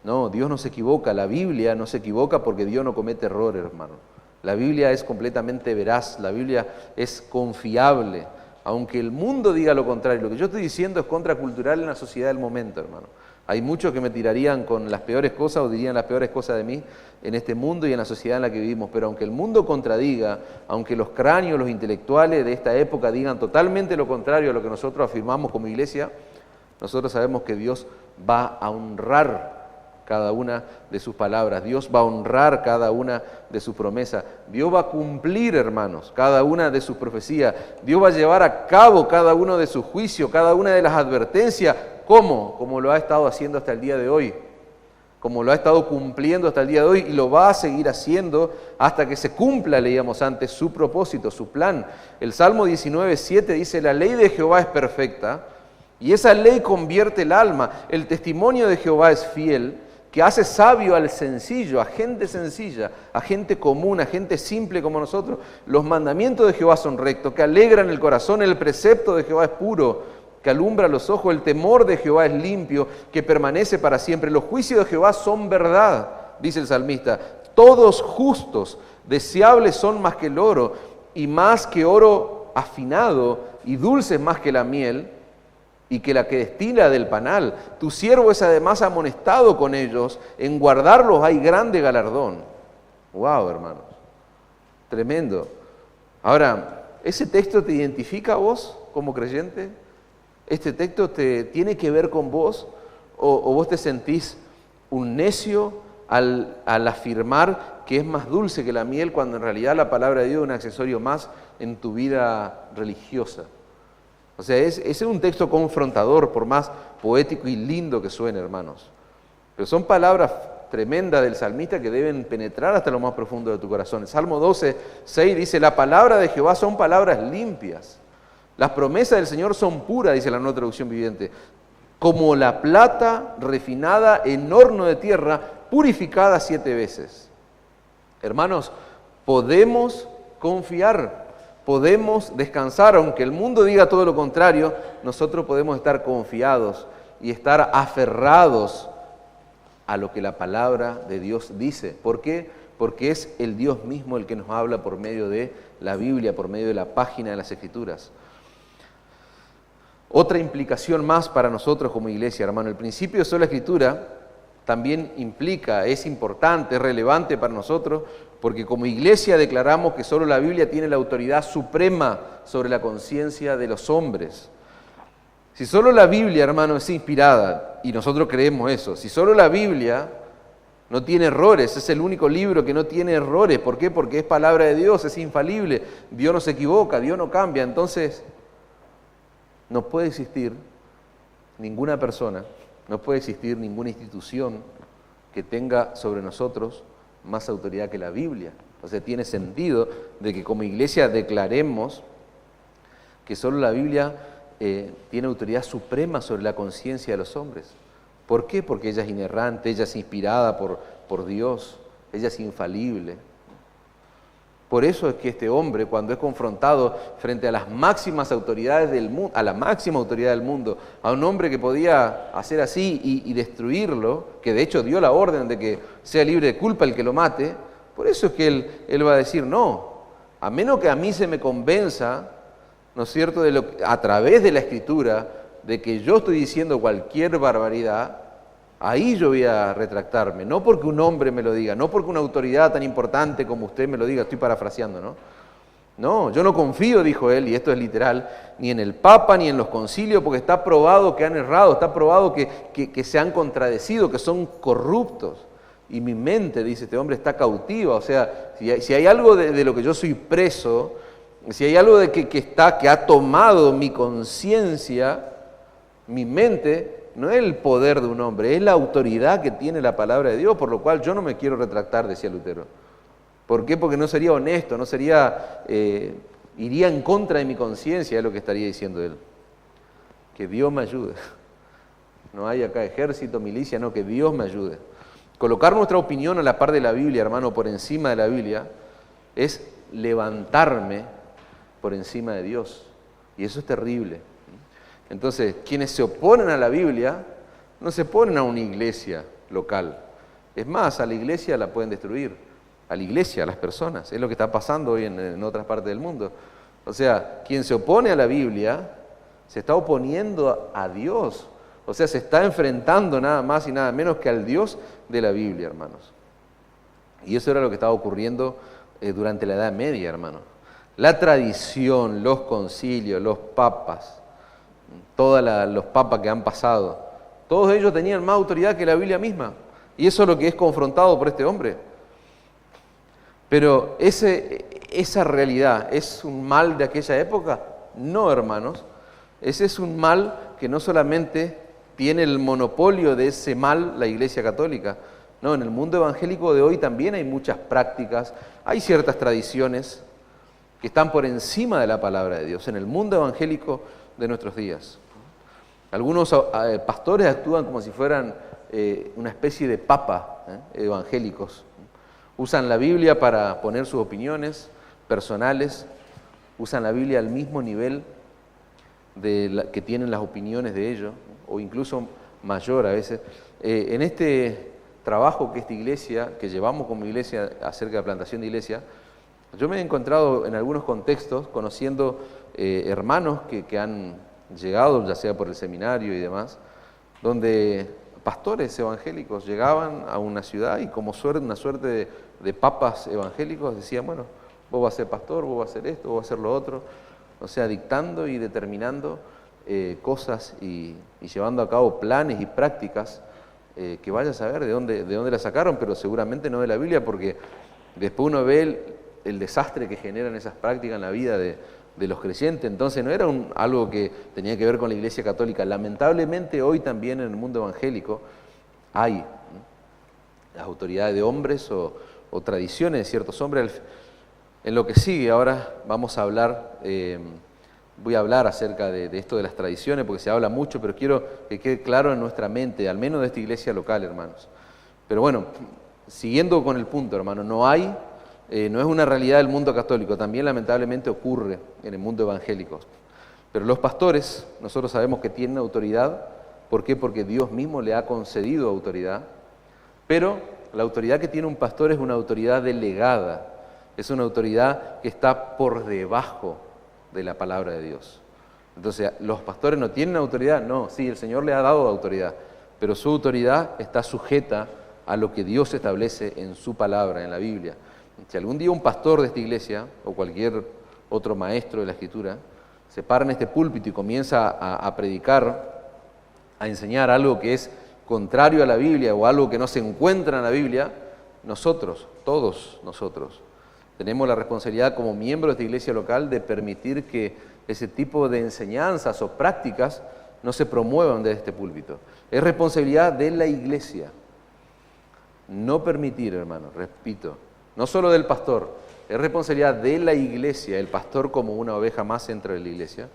No, Dios no se equivoca, la Biblia no se equivoca porque Dios no comete errores, hermano. La Biblia es completamente veraz, la Biblia es confiable, aunque el mundo diga lo contrario. Lo que yo estoy diciendo es contracultural en la sociedad del momento, hermano. Hay muchos que me tirarían con las peores cosas o dirían las peores cosas de mí en este mundo y en la sociedad en la que vivimos, pero aunque el mundo contradiga, aunque los cráneos, los intelectuales de esta época digan totalmente lo contrario a lo que nosotros afirmamos como iglesia, nosotros sabemos que Dios va a honrar cada una de sus palabras, Dios va a honrar cada una de sus promesas, Dios va a cumplir, hermanos, cada una de sus profecías, Dios va a llevar a cabo cada uno de sus juicios, cada una de las advertencias. ¿Cómo? Como lo ha estado haciendo hasta el día de hoy, como lo ha estado cumpliendo hasta el día de hoy y lo va a seguir haciendo hasta que se cumpla, leíamos antes, su propósito, su plan. El Salmo 19:7 dice, la ley de Jehová es perfecta y esa ley convierte el alma. El testimonio de Jehová es fiel, que hace sabio al sencillo, a gente sencilla, a gente común, a gente simple como nosotros. Los mandamientos de Jehová son rectos, que alegran el corazón. El precepto de Jehová es puro, que alumbra los ojos. El temor de Jehová es limpio, que permanece para siempre. Los juicios de Jehová son verdad, dice el salmista. Todos justos, deseables son más que el oro, y más que oro afinado, y dulces más que la miel, y que la que destila del panal. Tu siervo es además amonestado con ellos, en guardarlos hay grande galardón. ¡Wow, hermanos! Tremendo. Ahora, ¿ese texto te identifica a vos como creyente? ¿Este texto te tiene que ver con vos? ¿O vos te sentís un necio al afirmar que es más dulce que la miel, cuando en realidad la palabra de Dios es un accesorio más en tu vida religiosa? O sea, es un texto confrontador, por más poético y lindo que suene, hermanos. Pero son palabras tremendas del salmista que deben penetrar hasta lo más profundo de tu corazón. El Salmo 12:6 dice, la palabra de Jehová son palabras limpias. Las promesas del Señor son puras, dice la Nueva Traducción Viviente, como la plata refinada en horno de tierra, purificada 7 veces. Hermanos, podemos confiar, podemos descansar, aunque el mundo diga todo lo contrario, nosotros podemos estar confiados y estar aferrados a lo que la palabra de Dios dice. ¿Por qué? Porque es el Dios mismo el que nos habla por medio de la Biblia, por medio de la página de las Escrituras. Otra implicación más para nosotros como iglesia, hermano, el principio de sola Escritura también implica, es importante, es relevante para nosotros, porque como iglesia declaramos que solo la Biblia tiene la autoridad suprema sobre la conciencia de los hombres. Si solo la Biblia, hermano, es inspirada, y nosotros creemos eso, si solo la Biblia no tiene errores, es el único libro que no tiene errores, ¿por qué? Porque es palabra de Dios, es infalible, Dios no se equivoca, Dios no cambia, entonces no puede existir ninguna persona, no puede existir ninguna institución que tenga sobre nosotros más autoridad que la Biblia. O sea, tiene sentido de que como iglesia declaremos que solo la Biblia tiene autoridad suprema sobre la conciencia de los hombres. ¿Por qué? Porque ella es inerrante, ella es inspirada por Dios, ella es infalible. Por eso es que este hombre, cuando es confrontado frente a las máximas autoridades del mundo, a la máxima autoridad del mundo, a un hombre que podía hacer así y destruirlo, que de hecho dio la orden de que sea libre de culpa el que lo mate, por eso es que él va a decir, no, a menos que a mí se me convenza, ¿no es cierto?, a través de la Escritura, de que yo estoy diciendo cualquier barbaridad, ahí yo voy a retractarme, no porque un hombre me lo diga, no porque una autoridad tan importante como usted me lo diga, estoy parafraseando, ¿no? No, yo no confío, dijo él, y esto es literal, ni en el Papa ni en los concilios, porque está probado que han errado, está probado que se han contradecido, que son corruptos. Y mi mente, dice este hombre, está cautiva, o sea, si hay algo de lo que yo soy preso, si hay algo de que ha tomado mi conciencia, mi mente, no es el poder de un hombre, es la autoridad que tiene la palabra de Dios, por lo cual yo no me quiero retractar, decía Lutero. ¿Por qué? Porque no sería honesto, no sería, iría en contra de mi conciencia, es lo que estaría diciendo él. Que Dios me ayude. No hay acá ejército, milicia, no, que Dios me ayude. Colocar nuestra opinión a la par de la Biblia, hermano, por encima de la Biblia, es levantarme por encima de Dios. Y eso es terrible. Entonces, quienes se oponen a la Biblia, no se oponen a una iglesia local. Es más, a la iglesia la pueden destruir. A la iglesia, a las personas. Es lo que está pasando hoy en otras partes del mundo. O sea, quien se opone a la Biblia, se está oponiendo a Dios. O sea, se está enfrentando nada más y nada menos que al Dios de la Biblia, hermanos. Y eso era lo que estaba ocurriendo durante la Edad Media, hermanos. La tradición, los concilios, los papas, todos los papas que han pasado, todos ellos tenían más autoridad que la Biblia misma. Y eso es lo que es confrontado por este hombre. Pero esa realidad, ¿es un mal de aquella época? No, hermanos. Ese es un mal que no solamente tiene el monopolio de ese mal la Iglesia Católica. No, en el mundo evangélico de hoy también hay muchas prácticas, hay ciertas tradiciones que están por encima de la palabra de Dios, en el mundo evangélico de nuestros días. Algunos pastores actúan como si fueran una especie de papa evangélicos. Usan la Biblia para poner sus opiniones personales, usan la Biblia al mismo nivel que tienen las opiniones de ellos, o incluso mayor a veces. En este trabajo que esta iglesia, que llevamos como iglesia acerca de la plantación de iglesia, yo me he encontrado en algunos contextos conociendo hermanos que han llegado, ya sea por el seminario y demás, donde pastores evangélicos llegaban a una ciudad y como una suerte de papas evangélicos decían, bueno, vos vas a ser pastor, vos vas a hacer esto, vos vas a hacer lo otro, o sea, dictando y determinando cosas y llevando a cabo planes y prácticas que vaya a saber de dónde la sacaron, pero seguramente no de la Biblia, porque después uno ve el desastre que generan esas prácticas en la vida de los creyentes. Entonces no era algo que tenía que ver con la Iglesia Católica. Lamentablemente hoy también en el mundo evangélico hay las autoridades de hombres o tradiciones de ciertos hombres. En lo que sigue ahora vamos a hablar, voy a hablar acerca de esto de las tradiciones, porque se habla mucho, pero quiero que quede claro en nuestra mente, al menos de esta iglesia local, hermanos. Pero bueno, siguiendo con el punto, hermano, no es una realidad del mundo católico, también lamentablemente ocurre en el mundo evangélico. Pero los pastores, nosotros sabemos que tienen autoridad. ¿Por qué? Porque Dios mismo le ha concedido autoridad. Pero la autoridad que tiene un pastor es una autoridad delegada, es una autoridad que está por debajo de la palabra de Dios. Entonces, ¿los pastores no tienen autoridad? No, sí, el Señor le ha dado autoridad, pero su autoridad está sujeta a lo que Dios establece en su palabra, en la Biblia. Si algún día un pastor de esta iglesia, o cualquier otro maestro de la Escritura, se para en este púlpito y comienza a predicar, a enseñar algo que es contrario a la Biblia o algo que no se encuentra en la Biblia, nosotros, todos nosotros, tenemos la responsabilidad como miembros de esta iglesia local de permitir que ese tipo de enseñanzas o prácticas no se promuevan desde este púlpito. Es responsabilidad de la iglesia. No permitir, hermano, repito, no solo del pastor, es responsabilidad de la iglesia, el pastor como una oveja más dentro de la iglesia,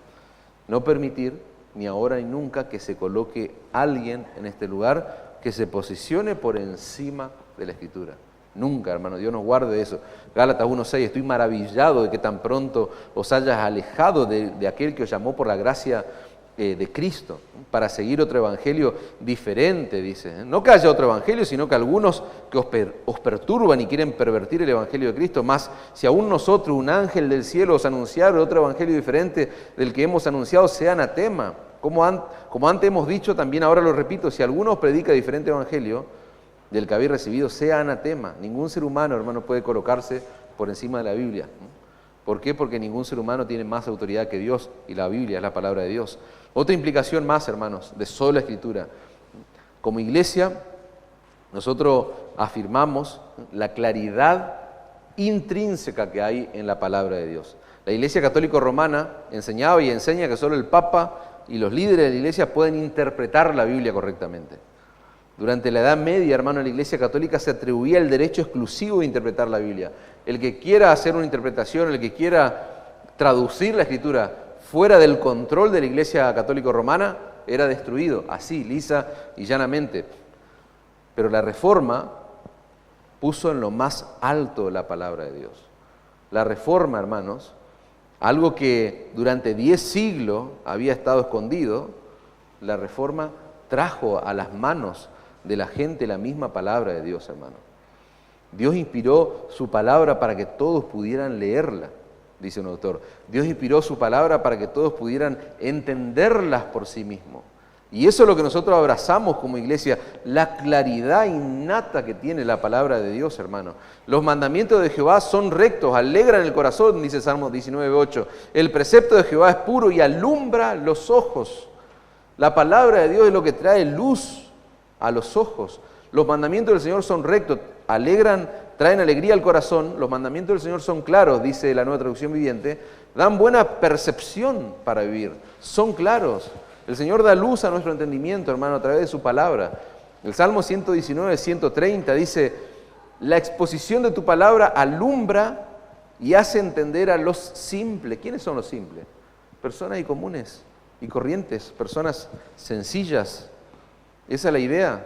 no permitir ni ahora ni nunca que se coloque alguien en este lugar que se posicione por encima de la Escritura. Nunca, hermano, Dios nos guarde de eso. Gálatas 1:6, estoy maravillado de que tan pronto os hayas alejado de aquel que os llamó por la gracia de Cristo, para seguir otro evangelio diferente, dice. No que haya otro evangelio, sino que algunos que os perturban y quieren pervertir el evangelio de Cristo. Más, si aún nosotros, un ángel del cielo, os anunciara otro evangelio diferente del que hemos anunciado, sea anatema. Como antes hemos dicho, también ahora lo repito, si alguno os predica diferente evangelio del que habéis recibido, sea anatema. Ningún ser humano, hermano, puede colocarse por encima de la Biblia. ¿Por qué? Porque ningún ser humano tiene más autoridad que Dios, y la Biblia es la palabra de Dios. Otra implicación más, hermanos, de sola Escritura. Como iglesia, nosotros afirmamos la claridad intrínseca que hay en la palabra de Dios. La Iglesia Católica Romana enseñaba y enseña que solo el Papa y los líderes de la Iglesia pueden interpretar la Biblia correctamente. Durante la Edad Media, hermano, la Iglesia Católica se atribuía el derecho exclusivo de interpretar la Biblia. El que quiera hacer una interpretación, el que quiera traducir la Escritura fuera del control de la Iglesia Católica Romana, era destruido, así, lisa y llanamente. Pero la Reforma puso en lo más alto la palabra de Dios. La Reforma, hermanos, algo que durante 10 siglos había estado escondido, la Reforma trajo a las manos de la gente la misma palabra de Dios, hermano. Dios inspiró su palabra para que todos pudieran leerla, dice un autor. Dios inspiró su palabra para que todos pudieran entenderlas por sí mismos. Y eso es lo que nosotros abrazamos como iglesia, la claridad innata que tiene la palabra de Dios, hermano. Los mandamientos de Jehová son rectos, alegran el corazón, dice Salmo 19:8. El precepto de Jehová es puro y alumbra los ojos. La palabra de Dios es lo que trae luz a los ojos. Los mandamientos del Señor son rectos, traen alegría al corazón. Los mandamientos del Señor son claros, dice la Nueva Traducción Viviente. Dan buena percepción para vivir, son claros. El Señor da luz a nuestro entendimiento, hermano, a través de su palabra. El Salmo 119:130 dice: la exposición de tu palabra alumbra y hace entender a los simples. ¿Quiénes son los simples? Personas y comunes y corrientes, personas sencillas. Esa es la idea.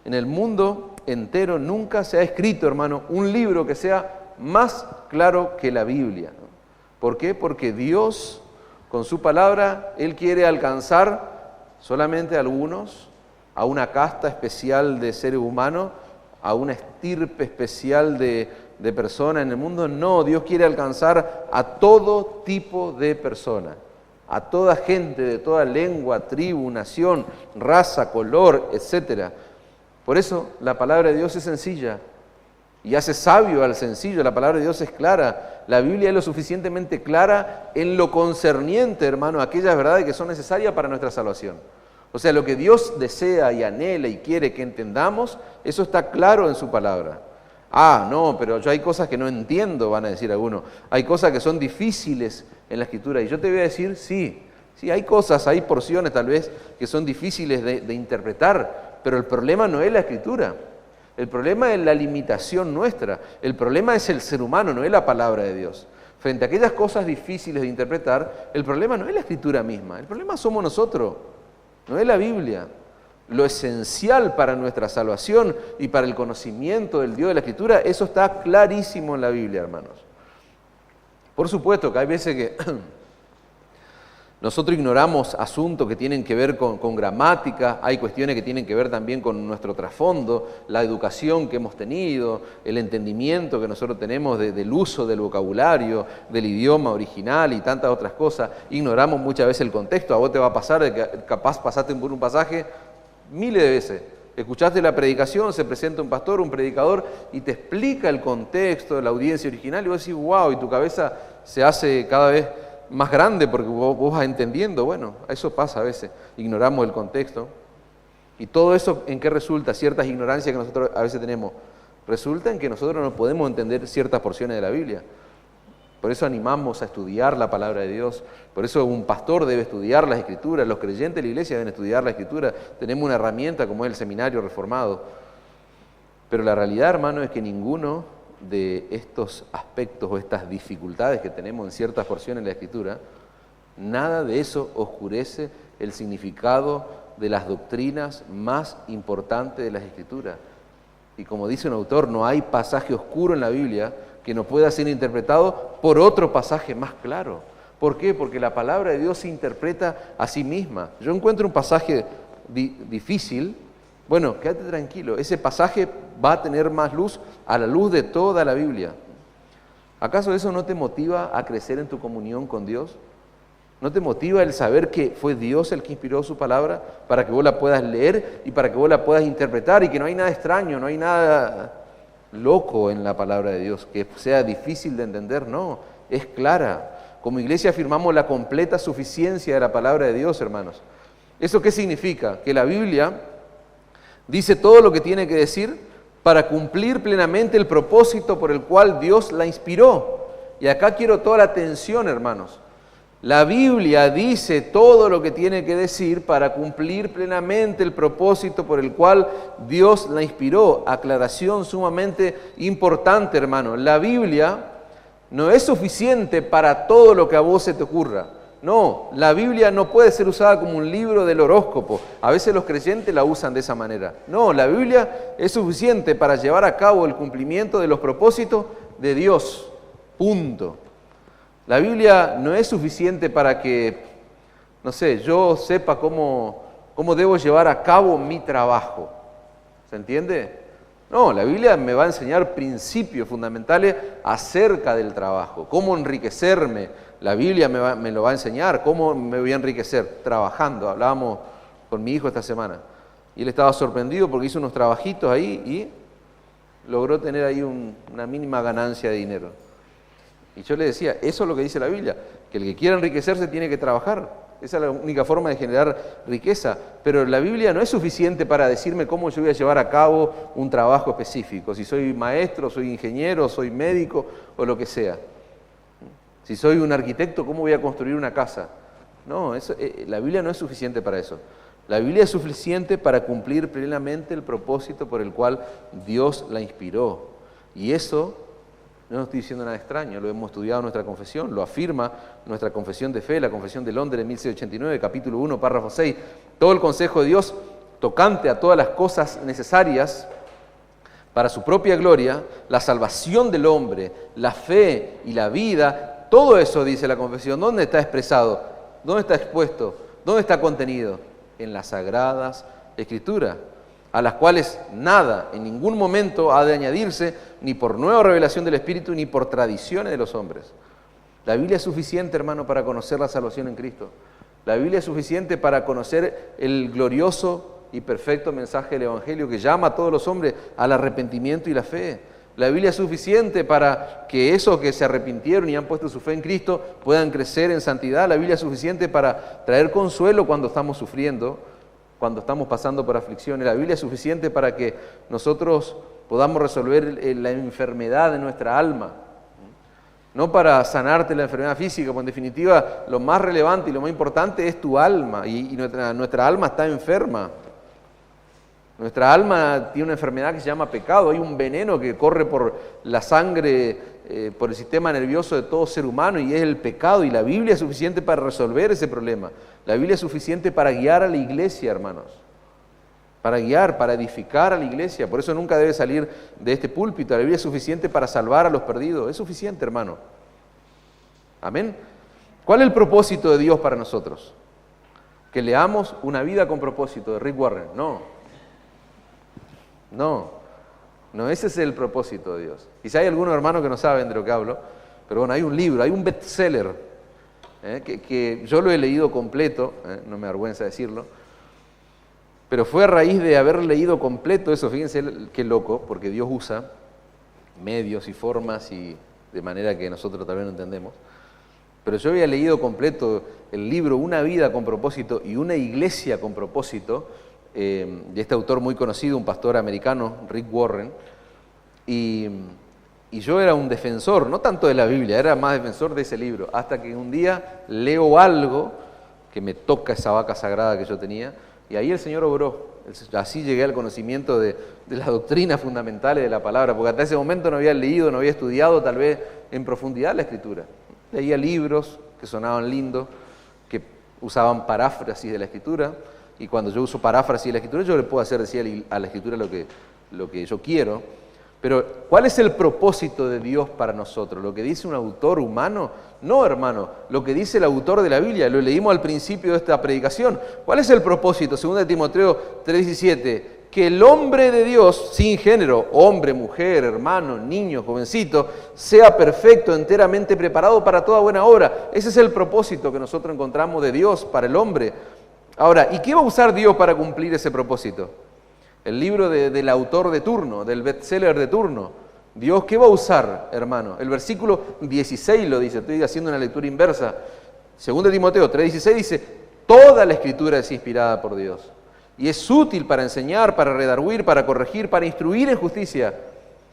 En el mundo entero nunca se ha escrito, hermano, un libro que sea más claro que la Biblia. ¿Por qué? Porque Dios, con su palabra, Él quiere alcanzar solamente a algunos, a una casta especial de seres humanos, a una estirpe especial de personas en el mundo. No, Dios quiere alcanzar a todo tipo de personas, a toda gente de toda lengua, tribu, nación, raza, color, etc. Por eso la palabra de Dios es sencilla y hace sabio al sencillo. La palabra de Dios es clara. La Biblia es lo suficientemente clara en lo concerniente, hermano, a aquellas verdades que son necesarias para nuestra salvación. O sea, lo que Dios desea y anhela y quiere que entendamos, eso está claro en su palabra. Ah, no, pero yo hay cosas que no entiendo, van a decir algunos. Hay cosas que son difíciles en la Escritura. Y yo te voy a decir, sí, hay cosas, hay porciones tal vez que son difíciles de interpretar, pero el problema no es la Escritura. El problema es la limitación nuestra. El problema es el ser humano, no es la palabra de Dios. Frente a aquellas cosas difíciles de interpretar, el problema no es la Escritura misma. El problema somos nosotros, no es la Biblia. Lo esencial para nuestra salvación y para el conocimiento del Dios de la Escritura, eso está clarísimo en la Biblia, hermanos. Por supuesto que hay veces que Nosotros ignoramos asuntos que tienen que ver con gramática, hay cuestiones que tienen que ver también con nuestro trasfondo, la educación que hemos tenido, el entendimiento que nosotros tenemos del uso del vocabulario, del idioma original y tantas otras cosas. Ignoramos muchas veces el contexto. A vos te va a pasar de que capaz pasaste por un pasaje miles de veces. Escuchaste la predicación, se presenta un pastor, un predicador y te explica el contexto, la audiencia original y vos decís, wow, y tu cabeza se hace cada vez más grande porque vos vas entendiendo. Bueno, eso pasa a veces, ignoramos el contexto. ¿Y todo eso en qué resulta? Ciertas ignorancias que nosotros a veces tenemos. Resulta en que nosotros no podemos entender ciertas porciones de la Biblia. Por eso animamos a estudiar la palabra de Dios. Por eso un pastor debe estudiar las Escrituras. Los creyentes de la iglesia deben estudiar la Escritura. Tenemos una herramienta como es el Seminario Reformado. Pero la realidad, hermano, es que ninguno de estos aspectos o estas dificultades que tenemos en ciertas porciones de la Escritura, nada de eso oscurece el significado de las doctrinas más importantes de las Escrituras. Y como dice un autor, no hay pasaje oscuro en la Biblia que no pueda ser interpretado por otro pasaje más claro. ¿Por qué? Porque la palabra de Dios se interpreta a sí misma. Yo encuentro un pasaje difícil, bueno, quédate tranquilo, ese pasaje va a tener más luz a la luz de toda la Biblia. ¿Acaso eso no te motiva a crecer en tu comunión con Dios? ¿No te motiva el saber que fue Dios el que inspiró su palabra para que vos la puedas leer y para que vos la puedas interpretar y que no hay nada extraño, no hay nada loco en la palabra de Dios, que sea difícil de entender? No, es clara. Como iglesia afirmamos la completa suficiencia de la palabra de Dios, hermanos. ¿Eso qué significa? Que la Biblia dice todo lo que tiene que decir para cumplir plenamente el propósito por el cual Dios la inspiró. Y acá quiero toda la atención, hermanos. La Biblia dice todo lo que tiene que decir para cumplir plenamente el propósito por el cual Dios la inspiró. Aclaración sumamente importante, hermano. La Biblia no es suficiente para todo lo que a vos se te ocurra. No, la Biblia no puede ser usada como un libro del horóscopo. A veces los creyentes la usan de esa manera. No, la Biblia es suficiente para llevar a cabo el cumplimiento de los propósitos de Dios. Punto. La Biblia no es suficiente para que, no sé, yo sepa cómo debo llevar a cabo mi trabajo. ¿Se entiende? No, la Biblia me va a enseñar principios fundamentales acerca del trabajo, cómo enriquecerme. La Biblia me lo va a enseñar, cómo me voy a enriquecer trabajando. Hablábamos con mi hijo esta semana y él estaba sorprendido porque hizo unos trabajitos ahí y logró tener ahí una mínima ganancia de dinero. Y yo le decía, eso es lo que dice la Biblia, que el que quiera enriquecerse tiene que trabajar. Esa es la única forma de generar riqueza. Pero la Biblia no es suficiente para decirme cómo yo voy a llevar a cabo un trabajo específico. Si soy maestro, soy ingeniero, soy médico o lo que sea. Si soy un arquitecto, ¿cómo voy a construir una casa? No, la Biblia no es suficiente para eso. La Biblia es suficiente para cumplir plenamente el propósito por el cual Dios la inspiró. Y eso no estoy diciendo nada extraño, lo hemos estudiado en nuestra confesión, lo afirma nuestra confesión de fe, la confesión de Londres de 1689, capítulo 1, párrafo 6. Todo el consejo de Dios tocante a todas las cosas necesarias para su propia gloria, la salvación del hombre, la fe y la vida, todo eso dice la confesión. ¿Dónde está expresado? ¿Dónde está expuesto? ¿Dónde está contenido? En las Sagradas Escrituras, a las cuales nada, en ningún momento ha de añadirse, ni por nueva revelación del Espíritu, ni por tradiciones de los hombres. La Biblia es suficiente, hermano, para conocer la salvación en Cristo. La Biblia es suficiente para conocer el glorioso y perfecto mensaje del Evangelio que llama a todos los hombres al arrepentimiento y la fe. La Biblia es suficiente para que esos que se arrepintieron y han puesto su fe en Cristo puedan crecer en santidad. La Biblia es suficiente para traer consuelo cuando estamos sufriendo, cuando estamos pasando por aflicciones. La Biblia es suficiente para que nosotros podamos resolver la enfermedad de nuestra alma. No para sanarte la enfermedad física, porque en definitiva lo más relevante y lo más importante es tu alma, y nuestra alma está enferma. Nuestra alma tiene una enfermedad que se llama pecado. Hay un veneno que corre por la sangre, por el sistema nervioso de todo ser humano, y es el pecado, y la Biblia es suficiente para resolver ese problema. La Biblia es suficiente para guiar a la iglesia, hermanos, para guiar, para edificar a la iglesia. Por eso nunca debe salir de este púlpito. La Biblia es suficiente para salvar a los perdidos. Es suficiente, hermano. Amén. ¿Cuál es el propósito de Dios para nosotros? Que leamos Una vida con propósito de Rick Warren. No, ese es el propósito de Dios. Quizá hay algunos hermanos que no saben de lo que hablo, pero bueno, hay un libro, hay un bestseller, que yo lo he leído completo, no me avergüenza decirlo, pero fue a raíz de haber leído completo eso. Fíjense qué loco, porque Dios usa medios y formas y de manera que nosotros tal vez no entendemos. Pero yo había leído completo el libro Una vida con propósito y Una iglesia con propósito, de este autor muy conocido, un pastor americano, Rick Warren, y yo era un defensor, no tanto de la Biblia, era más defensor de ese libro, hasta que un día leo algo que me toca esa vaca sagrada que yo tenía, y ahí el Señor obró. Así llegué al conocimiento de las doctrinas fundamentales de la palabra, porque hasta ese momento no había leído, no había estudiado tal vez en profundidad la Escritura. Leía libros que sonaban lindos, que usaban paráfrasis de la Escritura, y cuando yo uso paráfrasis de la Escritura, yo le puedo hacer decir a la Escritura lo que yo quiero. Pero, ¿cuál es el propósito de Dios para nosotros? ¿Lo que dice un autor humano? No, hermano, lo que dice el autor de la Biblia, lo leímos al principio de esta predicación. ¿Cuál es el propósito? 2 Timoteo 3:17, que el hombre de Dios, sin género, hombre, mujer, hermano, niño, jovencito, sea perfecto, enteramente preparado para toda buena obra. Ese es el propósito que nosotros encontramos de Dios para el hombre. Ahora, ¿y qué va a usar Dios para cumplir ese propósito? El libro del autor de turno, del bestseller de turno. Dios, ¿qué va a usar, hermano? El versículo 16 lo dice, estoy haciendo una lectura inversa. 2 Timoteo 3:16 dice, toda la Escritura es inspirada por Dios y es útil para enseñar, para redarguir, para corregir, para instruir en justicia.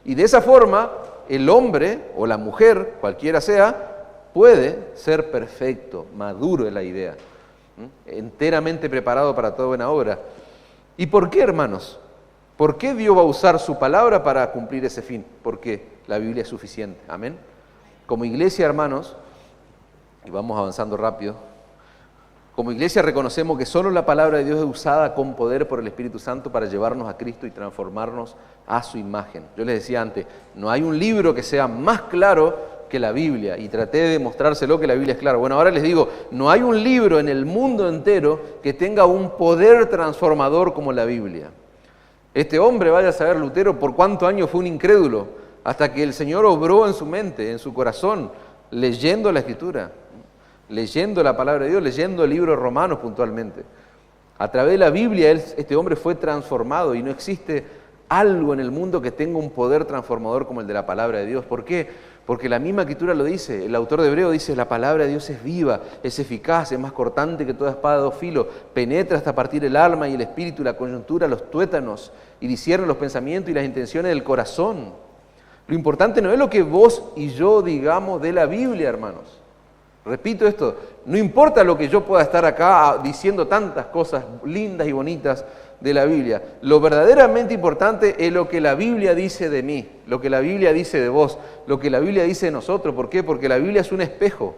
Y de esa forma, el hombre o la mujer, cualquiera sea, puede ser perfecto, maduro es la idea, enteramente preparado para toda buena obra. ¿Y por qué, hermanos? ¿Por qué Dios va a usar su palabra para cumplir ese fin? Porque la Biblia es suficiente. Amén. Como iglesia, hermanos, y vamos avanzando rápido, como iglesia reconocemos que solo la palabra de Dios es usada con poder por el Espíritu Santo para llevarnos a Cristo y transformarnos a su imagen. Yo les decía antes, no hay un libro que sea más claro que la Biblia, y traté de demostrárselo que la Biblia es clara. Bueno, ahora les digo, no hay un libro en el mundo entero que tenga un poder transformador como la Biblia. Este hombre, vaya a saber Lutero, por cuántos años fue un incrédulo, hasta que el Señor obró en su mente, en su corazón, leyendo la Escritura, leyendo la palabra de Dios, leyendo el libro de Romanos puntualmente. A través de la Biblia, este hombre fue transformado, y no existe algo en el mundo que tenga un poder transformador como el de la palabra de Dios. ¿Por qué? Porque la misma Escritura lo dice, el autor de Hebreo dice, la palabra de Dios es viva, es eficaz, es más cortante que toda espada de dos filos, penetra hasta partir el alma y el espíritu, la coyuntura, los tuétanos, y discierne los pensamientos y las intenciones del corazón. Lo importante no es lo que vos y yo digamos de la Biblia, hermanos. Repito esto, no importa lo que yo pueda estar acá diciendo tantas cosas lindas y bonitas de la Biblia. Lo verdaderamente importante es lo que la Biblia dice de mí, lo que la Biblia dice de vos, lo que la Biblia dice de nosotros. ¿Por qué? Porque la Biblia es un espejo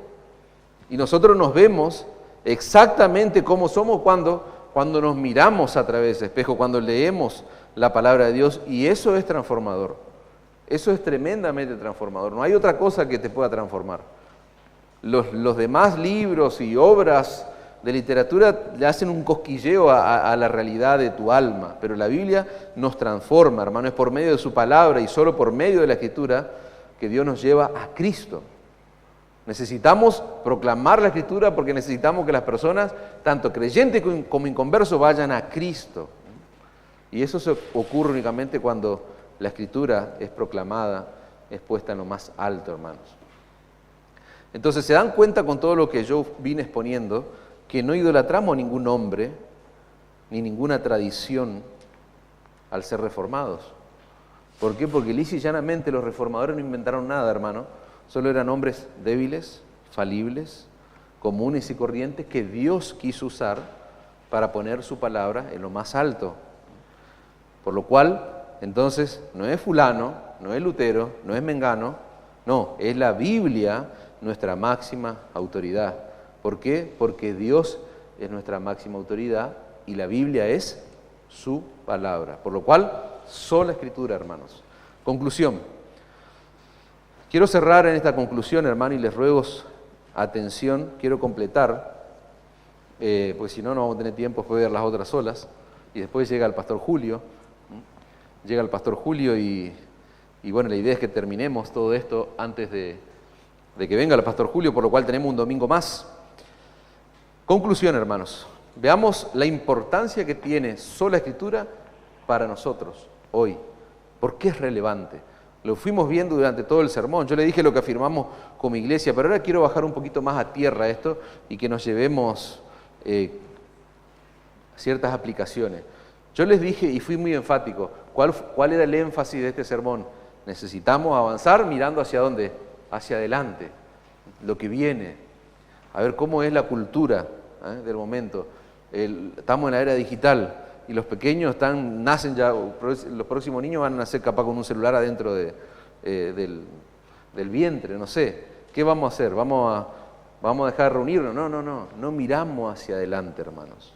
y nosotros nos vemos exactamente como somos cuando nos miramos a través de ese espejo, cuando leemos la palabra de Dios, y eso es transformador. Eso es tremendamente transformador. No hay otra cosa que te pueda transformar. Los demás libros y obras de literatura le hacen un cosquilleo a la realidad de tu alma, pero la Biblia nos transforma, hermano. Es por medio de su palabra y solo por medio de la Escritura que Dios nos lleva a Cristo. Necesitamos proclamar la Escritura porque necesitamos que las personas, tanto creyentes como inconversos, vayan a Cristo. Y eso ocurre únicamente cuando la Escritura es proclamada, es puesta en lo más alto, hermanos. Entonces, ¿se dan cuenta con todo lo que yo vine exponiendo? Que no idolatramos a ningún hombre, ni ninguna tradición al ser reformados. ¿Por qué? Porque lisa y llanamente los reformadores no inventaron nada, hermano. Solo eran hombres débiles, falibles, comunes y corrientes que Dios quiso usar para poner su palabra en lo más alto. Por lo cual, entonces, no es fulano, no es Lutero, no es Mengano, no, es la Biblia nuestra máxima autoridad. ¿Por qué? Porque Dios es nuestra máxima autoridad y la Biblia es su palabra. Por lo cual, sola Escritura, hermanos. Conclusión. Quiero cerrar en esta conclusión, hermano, y les ruego atención, quiero completar, porque si no, no vamos a tener tiempo después de ver las otras olas. Y después llega el pastor Julio. Llega el pastor Julio y bueno, la idea es que terminemos todo esto antes de que venga el pastor Julio, por lo cual tenemos un domingo más. Conclusión, hermanos. Veamos la importancia que tiene sola Escritura para nosotros hoy. ¿Por qué es relevante? Lo fuimos viendo durante todo el sermón. Yo le dije lo que afirmamos como iglesia, pero ahora quiero bajar un poquito más a tierra esto y que nos llevemos ciertas aplicaciones. Yo les dije, y fui muy enfático, ¿cuál era el énfasis de este sermón? Necesitamos avanzar mirando hacia dónde, hacia adelante, lo que viene, a ver cómo es la cultura del momento. Estamos en la era digital y los pequeños nacen ya, los próximos niños van a nacer capaz con un celular adentro del vientre, no sé. ¿Qué vamos a hacer? ¿Vamos a dejar de reunirnos? No miramos hacia adelante, hermanos.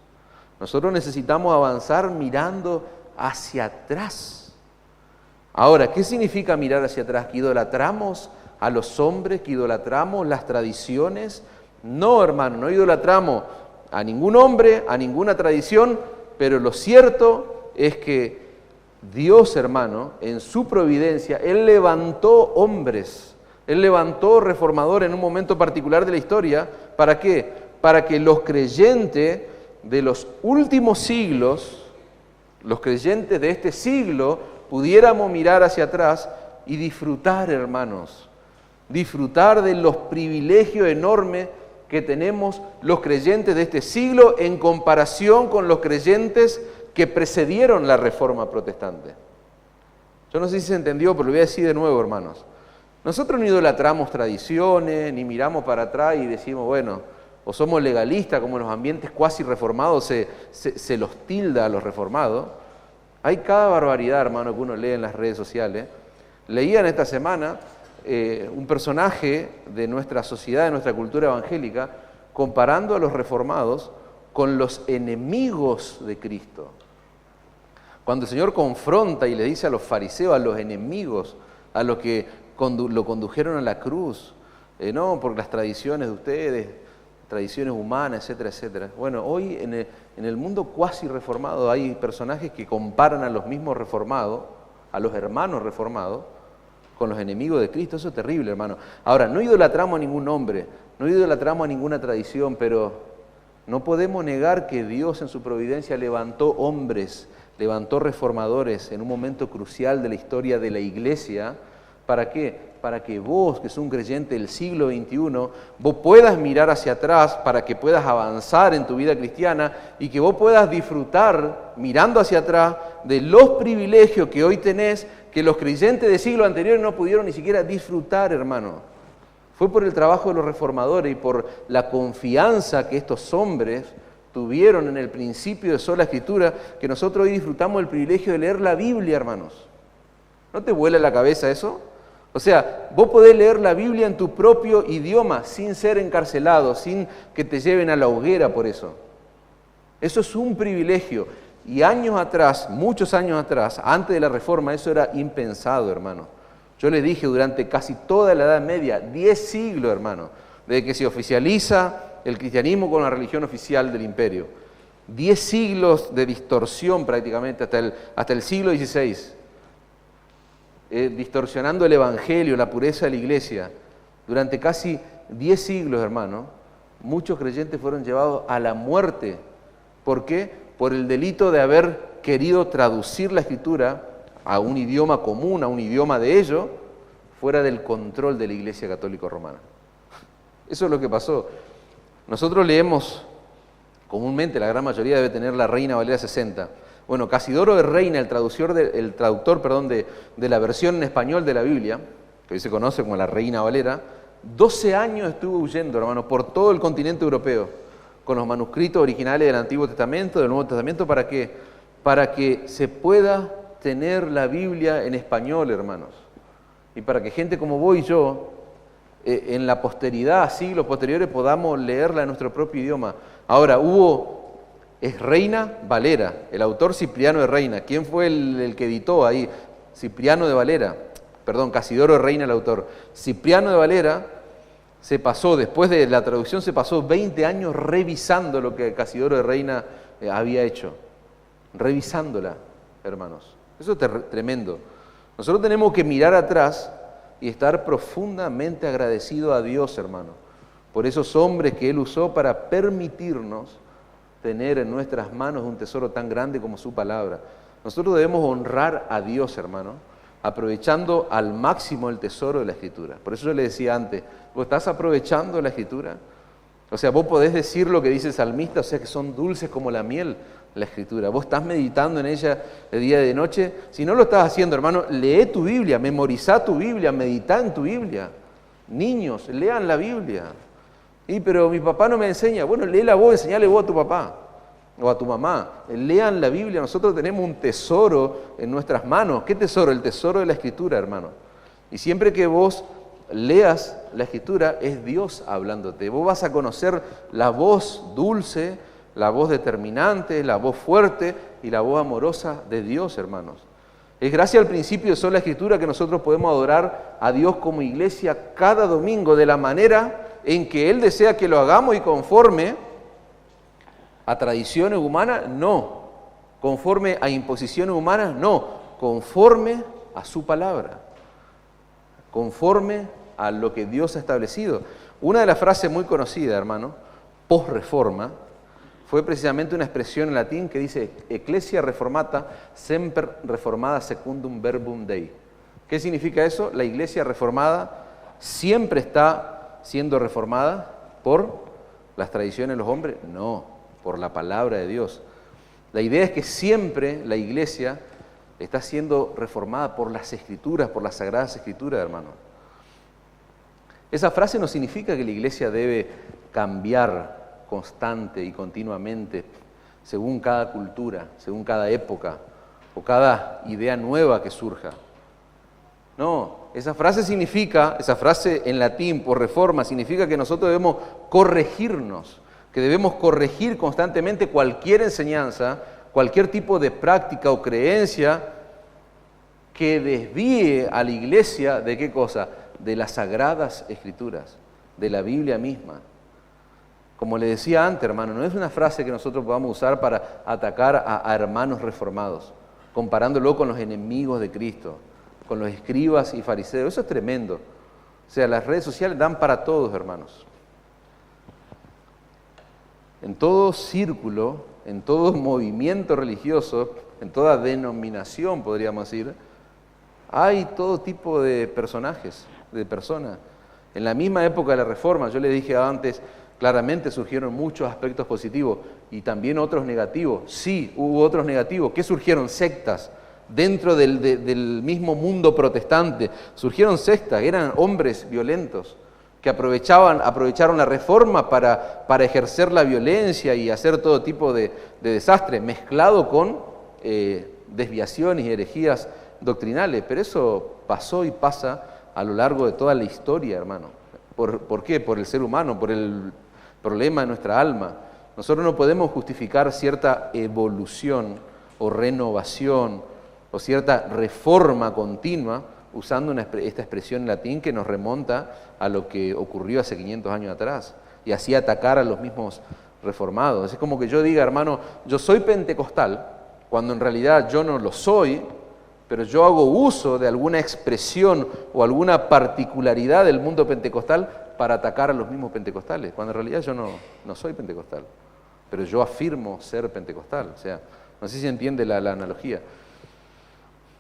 Nosotros necesitamos avanzar mirando hacia atrás. Ahora, ¿qué significa mirar hacia atrás? ¿Que idolatramos a los hombres? ¿Que idolatramos las tradiciones? No, hermano, no idolatramos a ningún hombre, a ninguna tradición, pero lo cierto es que Dios, hermano, en su providencia, Él levantó hombres, Él levantó reformadores en un momento particular de la historia. ¿Para qué? Para que los creyentes de los últimos siglos, los creyentes de este siglo, pudiéramos mirar hacia atrás y disfrutar, hermanos, disfrutar de los privilegios enormes que tenemos los creyentes de este siglo en comparación con los creyentes que precedieron la Reforma Protestante. Yo no sé si se entendió, pero lo voy a decir de nuevo, hermanos. Nosotros no idolatramos tradiciones, ni miramos para atrás y decimos, bueno, o somos legalistas, como en los ambientes cuasi reformados se los tilda a los reformados. Hay cada barbaridad, hermano, que uno lee en las redes sociales. Leían esta semana un personaje de nuestra sociedad, de nuestra cultura evangélica, comparando a los reformados con los enemigos de Cristo. Cuando el Señor confronta y le dice a los fariseos, a los enemigos, a los que lo condujeron a la cruz, no por las tradiciones de ustedes, tradiciones humanas, etcétera, etcétera. Bueno, hoy en el mundo cuasi reformado hay personajes que comparan a los mismos reformados, a los hermanos reformados, con los enemigos de Cristo. Eso es terrible, hermano. Ahora, no idolatramos a ningún hombre, no idolatramos a ninguna tradición, pero no podemos negar que Dios en su providencia levantó hombres, levantó reformadores en un momento crucial de la historia de la iglesia. ¿Para qué? Para que vos, que sos un creyente del siglo XXI, vos puedas mirar hacia atrás, para que puedas avanzar en tu vida cristiana y que vos puedas disfrutar, mirando hacia atrás, de los privilegios que hoy tenés, que los creyentes de siglos anteriores no pudieron ni siquiera disfrutar, hermano. Fue por el trabajo de los reformadores y por la confianza que estos hombres tuvieron en el principio de sola Escritura, que nosotros hoy disfrutamos el privilegio de leer la Biblia, hermanos. ¿No te vuela la cabeza eso? O sea, vos podés leer la Biblia en tu propio idioma, sin ser encarcelado, sin que te lleven a la hoguera por eso. Eso es un privilegio. Y años atrás, muchos años atrás, antes de la Reforma, eso era impensado, hermano. Yo les dije durante casi toda la Edad Media, 10 siglos, hermano, desde que se oficializa el cristianismo como la religión oficial del imperio. 10 siglos de distorsión prácticamente hasta el siglo XVI. Distorsionando el evangelio, la pureza de la iglesia. Durante casi 10 siglos, hermano, muchos creyentes fueron llevados a la muerte. ¿Por qué? Por el delito de haber querido traducir la Escritura a un idioma común, a un idioma de ellos, fuera del control de la Iglesia Católica Romana. Eso es lo que pasó. Nosotros leemos, comúnmente la gran mayoría debe tener la Reina Valera 60. Bueno, Casidoro de Reina, el traductor de la versión en español de la Biblia, que hoy se conoce como la Reina Valera, 12 años estuvo huyendo, hermano, por todo el continente europeo, con los manuscritos originales del Antiguo Testamento, del Nuevo Testamento. ¿Para qué? Para que se pueda tener la Biblia en español, hermanos. Y para que gente como vos y yo, en la posteridad, siglos posteriores, podamos leerla en nuestro propio idioma. Ahora, es Reina Valera, el autor Cipriano de Reina. ¿Quién fue el que editó ahí? Cipriano de Valera, perdón, Casidoro de Reina el autor. Cipriano de Valera después de la traducción, se pasó 20 años revisando lo que Casidoro de Reina había hecho. Revisándola, hermanos. Eso es tremendo. Nosotros tenemos que mirar atrás y estar profundamente agradecidos a Dios, hermano, por esos hombres que Él usó para permitirnos tener en nuestras manos un tesoro tan grande como su palabra. Nosotros debemos honrar a Dios, hermano, aprovechando al máximo el tesoro de la Escritura. Por eso yo le decía antes, ¿vos estás aprovechando la Escritura? O sea, vos podés decir lo que dice el salmista, o sea, que son dulces como la miel la Escritura. Vos estás meditando en ella de día y de noche. Si no lo estás haciendo, hermano, lee tu Biblia, memorizá tu Biblia, meditá en tu Biblia. Niños, lean la Biblia. Pero mi papá no me enseña. Bueno, léela vos, enseñale vos a tu papá o a tu mamá. Lean la Biblia. Nosotros tenemos un tesoro en nuestras manos. ¿Qué tesoro? El tesoro de la Escritura, hermano. Y siempre que vos leas la Escritura, es Dios hablándote. Vos vas a conocer la voz dulce, la voz determinante, la voz fuerte y la voz amorosa de Dios, hermanos. Es gracias al principio de sola Escritura que nosotros podemos adorar a Dios como iglesia cada domingo de la manera en que Él desea que lo hagamos y conforme a tradiciones humanas, no. Conforme a imposiciones humanas, no. Conforme a su palabra. Conforme a lo que Dios ha establecido. Una de las frases muy conocidas, hermano, post-reforma, fue precisamente una expresión en latín que dice Ecclesia reformata semper reformada secundum verbum Dei. ¿Qué significa eso? La iglesia reformada siempre está siendo reformada por las tradiciones de los hombres, no, por la palabra de Dios. La idea es que siempre la iglesia está siendo reformada por las Escrituras, por las Sagradas Escrituras, hermano. Esa frase no significa que la iglesia debe cambiar constante y continuamente según cada cultura, según cada época o cada idea nueva que surja. No, esa frase en latín, por reforma, significa que nosotros debemos corregirnos, que debemos corregir constantemente cualquier enseñanza, cualquier tipo de práctica o creencia que desvíe a la iglesia ¿de qué cosa? De las Sagradas Escrituras, de la Biblia misma. Como le decía antes, hermano, no es una frase que nosotros podamos usar para atacar a hermanos reformados, comparándolo con los enemigos de Cristo, con los escribas y fariseos. Eso es tremendo. O sea, las redes sociales dan para todos, hermanos. En todo círculo, en todo movimiento religioso, en toda denominación, podríamos decir, hay todo tipo de personajes, de personas. En la misma época de la Reforma, yo le dije antes, claramente surgieron muchos aspectos positivos y también otros negativos. Sí, hubo otros negativos. ¿Qué surgieron? Sectas. Dentro del mismo mundo protestante surgieron sectas, eran hombres violentos que aprovecharon la Reforma para ejercer la violencia y hacer todo tipo de desastre, mezclado con desviaciones y herejías doctrinales. Pero eso pasó y pasa a lo largo de toda la historia, hermano. ¿Por qué? Por el ser humano, por el problema de nuestra alma. Nosotros no podemos justificar cierta evolución o renovación o cierta reforma continua usando esta expresión en latín que nos remonta a lo que ocurrió hace 500 años atrás y así atacar a los mismos reformados. Es como que yo diga, hermano, yo soy pentecostal, cuando en realidad yo no lo soy, pero yo hago uso de alguna expresión o alguna particularidad del mundo pentecostal para atacar a los mismos pentecostales, cuando en realidad yo no soy pentecostal, pero yo afirmo ser pentecostal. O sea, no sé si entiende la analogía.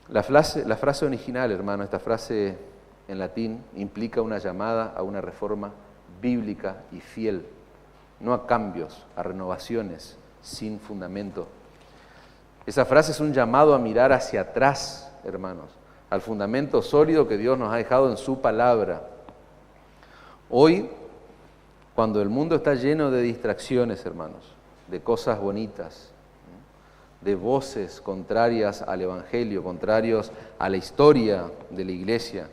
La frase original, hermano, esta frase en latín, implica una llamada a una reforma bíblica y fiel, no a cambios, a renovaciones sin fundamento. Esa frase es un llamado a mirar hacia atrás, hermanos, al fundamento sólido que Dios nos ha dejado en su palabra. Hoy, cuando el mundo está lleno de distracciones, hermanos, de cosas bonitas, de voces contrarias al Evangelio, contrarios a la historia de la iglesia,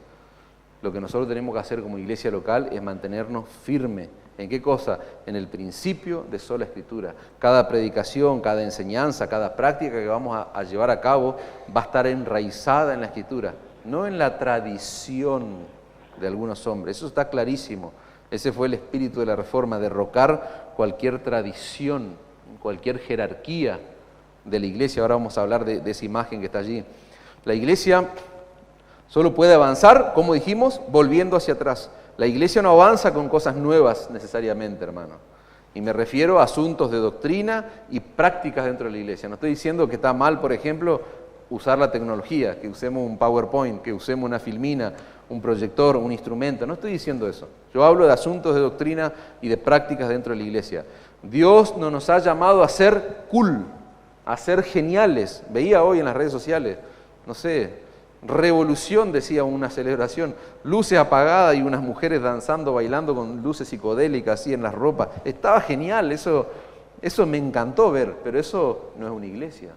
lo que nosotros tenemos que hacer como iglesia local es mantenernos firmes. ¿En qué cosa? En el principio de sola Escritura. Cada predicación, cada enseñanza, cada práctica que vamos a llevar a cabo va a estar enraizada en la Escritura, no en la tradición de algunos hombres. Eso está clarísimo Ese fue el espíritu de la Reforma, derrocar cualquier tradición, cualquier jerarquía de la iglesia. Ahora vamos a hablar de esa imagen que está allí. La iglesia solo puede avanzar, como dijimos, volviendo hacia atrás. La iglesia no avanza con cosas nuevas necesariamente, hermano. Y me refiero a asuntos de doctrina y prácticas dentro de la iglesia. No estoy diciendo que está mal, por ejemplo, usar la tecnología, que usemos un PowerPoint, que usemos una filmina, un proyector, un instrumento. No estoy diciendo eso. Yo hablo de asuntos de doctrina y de prácticas dentro de la iglesia. Dios no nos ha llamado a ser cool, a ser geniales. Veía hoy en las redes sociales, no sé, revolución, decía una celebración, luces apagadas y unas mujeres danzando, bailando con luces psicodélicas así en las ropas. Estaba genial, eso me encantó ver, pero eso no es una iglesia.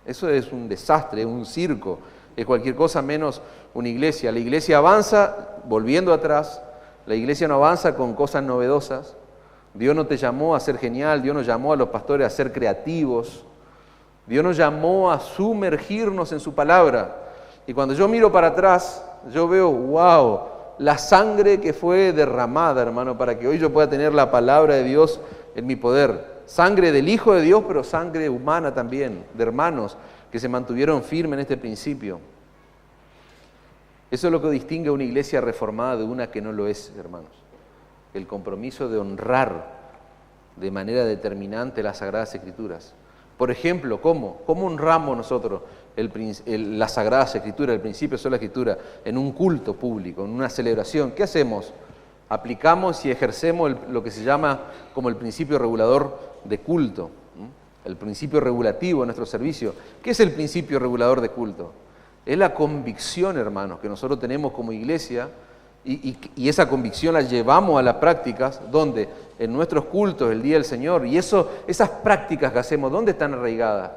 Eso es un desastre, es un circo, es cualquier cosa menos una iglesia. La iglesia avanza volviendo atrás, la iglesia no avanza con cosas novedosas. Dios no te llamó a ser genial, Dios nos llamó a los pastores a ser creativos. Dios nos llamó a sumergirnos en su palabra. Y cuando yo miro para atrás, yo veo, wow, la sangre que fue derramada, hermano, para que hoy yo pueda tener la palabra de Dios en mi poder. Sangre del Hijo de Dios, pero sangre humana también, de hermanos que se mantuvieron firmes en este principio. Eso es lo que distingue a una iglesia reformada de una que no lo es, hermanos. El compromiso de honrar de manera determinante las Sagradas Escrituras. Por ejemplo, ¿cómo honramos nosotros las Sagradas Escrituras, el principio de sola Escritura, en un culto público, en una celebración? ¿Qué hacemos? Aplicamos y ejercemos lo que se llama como el principio regulador de culto, el principio regulativo de nuestro servicio. ¿Qué es el principio regulador de culto? Es la convicción, hermanos, que nosotros tenemos como iglesia y esa convicción la llevamos a las prácticas, donde en nuestros cultos, el Día del Señor, y esas prácticas que hacemos, ¿dónde están arraigadas?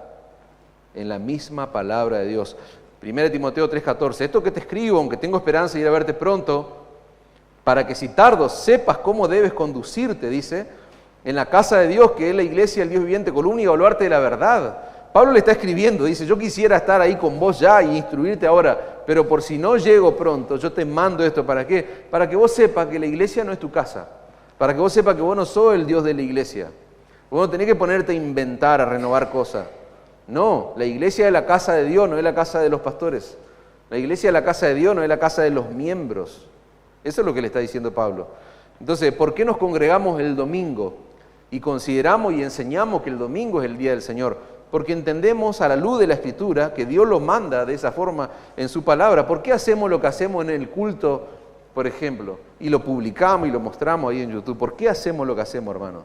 En la misma palabra de Dios. 1 Timoteo 3:14, esto que te escribo, aunque tengo esperanza de ir a verte pronto, para que si tardo sepas cómo debes conducirte, dice, en la casa de Dios, que es la iglesia del Dios viviente, columna y baluarte de la verdad. Pablo le está escribiendo, dice, yo quisiera estar ahí con vos ya y instruirte ahora, pero por si no llego pronto, yo te mando esto, ¿para qué? Para que vos sepas que la iglesia no es tu casa, para que vos sepas que vos no sos el Dios de la iglesia. Vos no tenés que ponerte a inventar, a renovar cosas. No, la iglesia es la casa de Dios, no es la casa de los pastores. La iglesia es la casa de Dios, no es la casa de los miembros. Eso es lo que le está diciendo Pablo. Entonces, ¿por qué nos congregamos el domingo y consideramos y enseñamos que el domingo es el día del Señor? Porque entendemos a la luz de la Escritura que Dios lo manda de esa forma en su palabra. ¿Por qué hacemos lo que hacemos en el culto, por ejemplo? Y lo publicamos y lo mostramos ahí en YouTube. ¿Por qué hacemos lo que hacemos, hermano?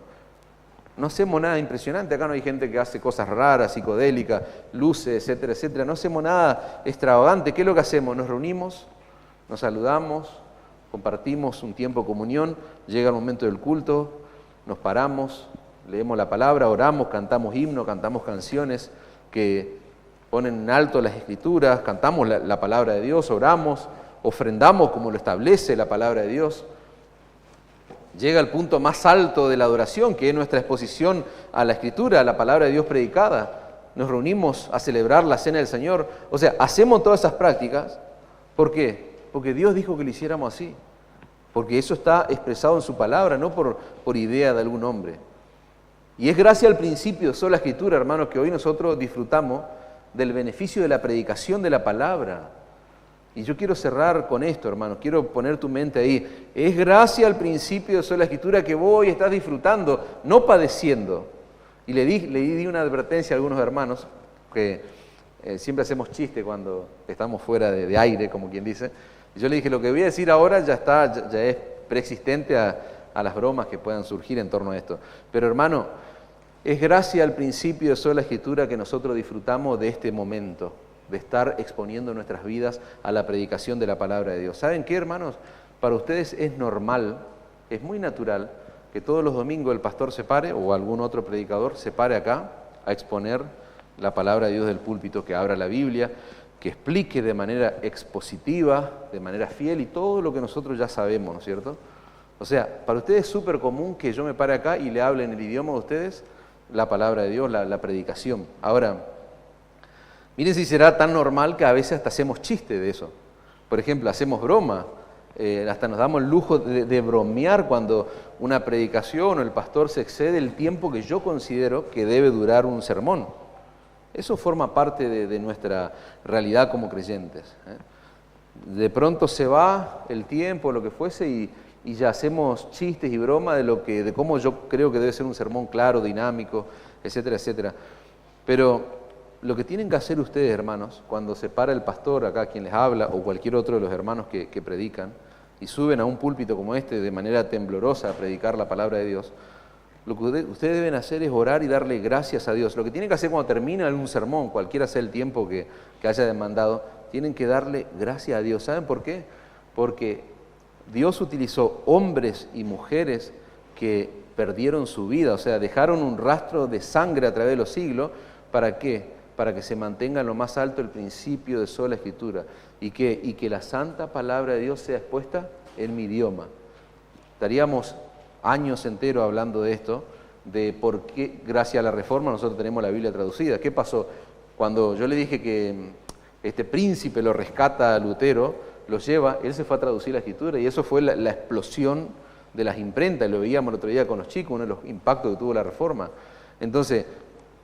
No hacemos nada impresionante. Acá no hay gente que hace cosas raras, psicodélicas, luces, etcétera, etcétera. No hacemos nada extravagante. ¿Qué es lo que hacemos? Nos reunimos, nos saludamos, compartimos un tiempo de comunión, llega el momento del culto, nos paramos, leemos la palabra, oramos, cantamos himnos, cantamos canciones que ponen en alto las Escrituras, cantamos la palabra de Dios, oramos, ofrendamos como lo establece la palabra de Dios. Llega el punto más alto de la adoración, que es nuestra exposición a la Escritura, a la palabra de Dios predicada. Nos reunimos a celebrar la Cena del Señor. O sea, hacemos todas esas prácticas. ¿Por qué? Porque Dios dijo que lo hiciéramos así. Porque eso está expresado en su palabra, no por idea de algún hombre. Y es gracias al principio de sola Escritura, hermanos, que hoy nosotros disfrutamos del beneficio de la predicación de la palabra. Y yo quiero cerrar con esto, hermanos, quiero poner tu mente ahí. Es gracias al principio de sola Escritura que vos hoy estás disfrutando, no padeciendo. Y le di una advertencia a algunos hermanos, que siempre hacemos chiste cuando estamos fuera de aire, como quien dice. Y yo le dije, lo que voy a decir ahora ya es preexistente a las bromas que puedan surgir en torno a esto. Pero hermano, es gracias al principio de sola Escritura que nosotros disfrutamos de este momento, de estar exponiendo nuestras vidas a la predicación de la palabra de Dios. ¿Saben qué, hermanos? Para ustedes es normal, es muy natural que todos los domingos el pastor se pare, o algún otro predicador se pare acá a exponer la palabra de Dios del púlpito, que abra la Biblia, que explique de manera expositiva, de manera fiel, y todo lo que nosotros ya sabemos, ¿no es cierto? O sea, para ustedes es súper común que yo me pare acá y le hable en el idioma de ustedes la palabra de Dios, la predicación. Ahora, miren si será tan normal que a veces hasta hacemos chiste de eso. Por ejemplo, hacemos broma hasta nos damos el lujo de bromear cuando una predicación o el pastor se excede el tiempo que yo considero que debe durar un sermón. Eso forma parte de nuestra realidad como creyentes. De pronto se va el tiempo, lo que fuese, y ya hacemos chistes y bromas de cómo yo creo que debe ser un sermón claro, dinámico, etcétera, etcétera. Pero lo que tienen que hacer ustedes, hermanos, cuando se para el pastor, acá quien les habla, o cualquier otro de los hermanos que predican, y suben a un púlpito como este de manera temblorosa a predicar la palabra de Dios, lo que ustedes deben hacer es orar y darle gracias a Dios. Lo que tienen que hacer cuando termina algún sermón, cualquiera sea el tiempo que haya demandado, tienen que darle gracias a Dios. ¿Saben por qué? Porque Dios utilizó hombres y mujeres que perdieron su vida, o sea, dejaron un rastro de sangre a través de los siglos. ¿Para qué? Para que se mantenga en lo más alto el principio de sola Escritura y que la santa palabra de Dios sea expuesta en mi idioma. Estaríamos años enteros hablando de esto, de por qué, gracias a la Reforma, nosotros tenemos la Biblia traducida. ¿Qué pasó? Cuando yo le dije que este príncipe lo rescata a Lutero, lo lleva, él se fue a traducir la Escritura, y eso fue la explosión de las imprentas. Lo veíamos el otro día con los chicos, uno de los impactos que tuvo la Reforma. Entonces,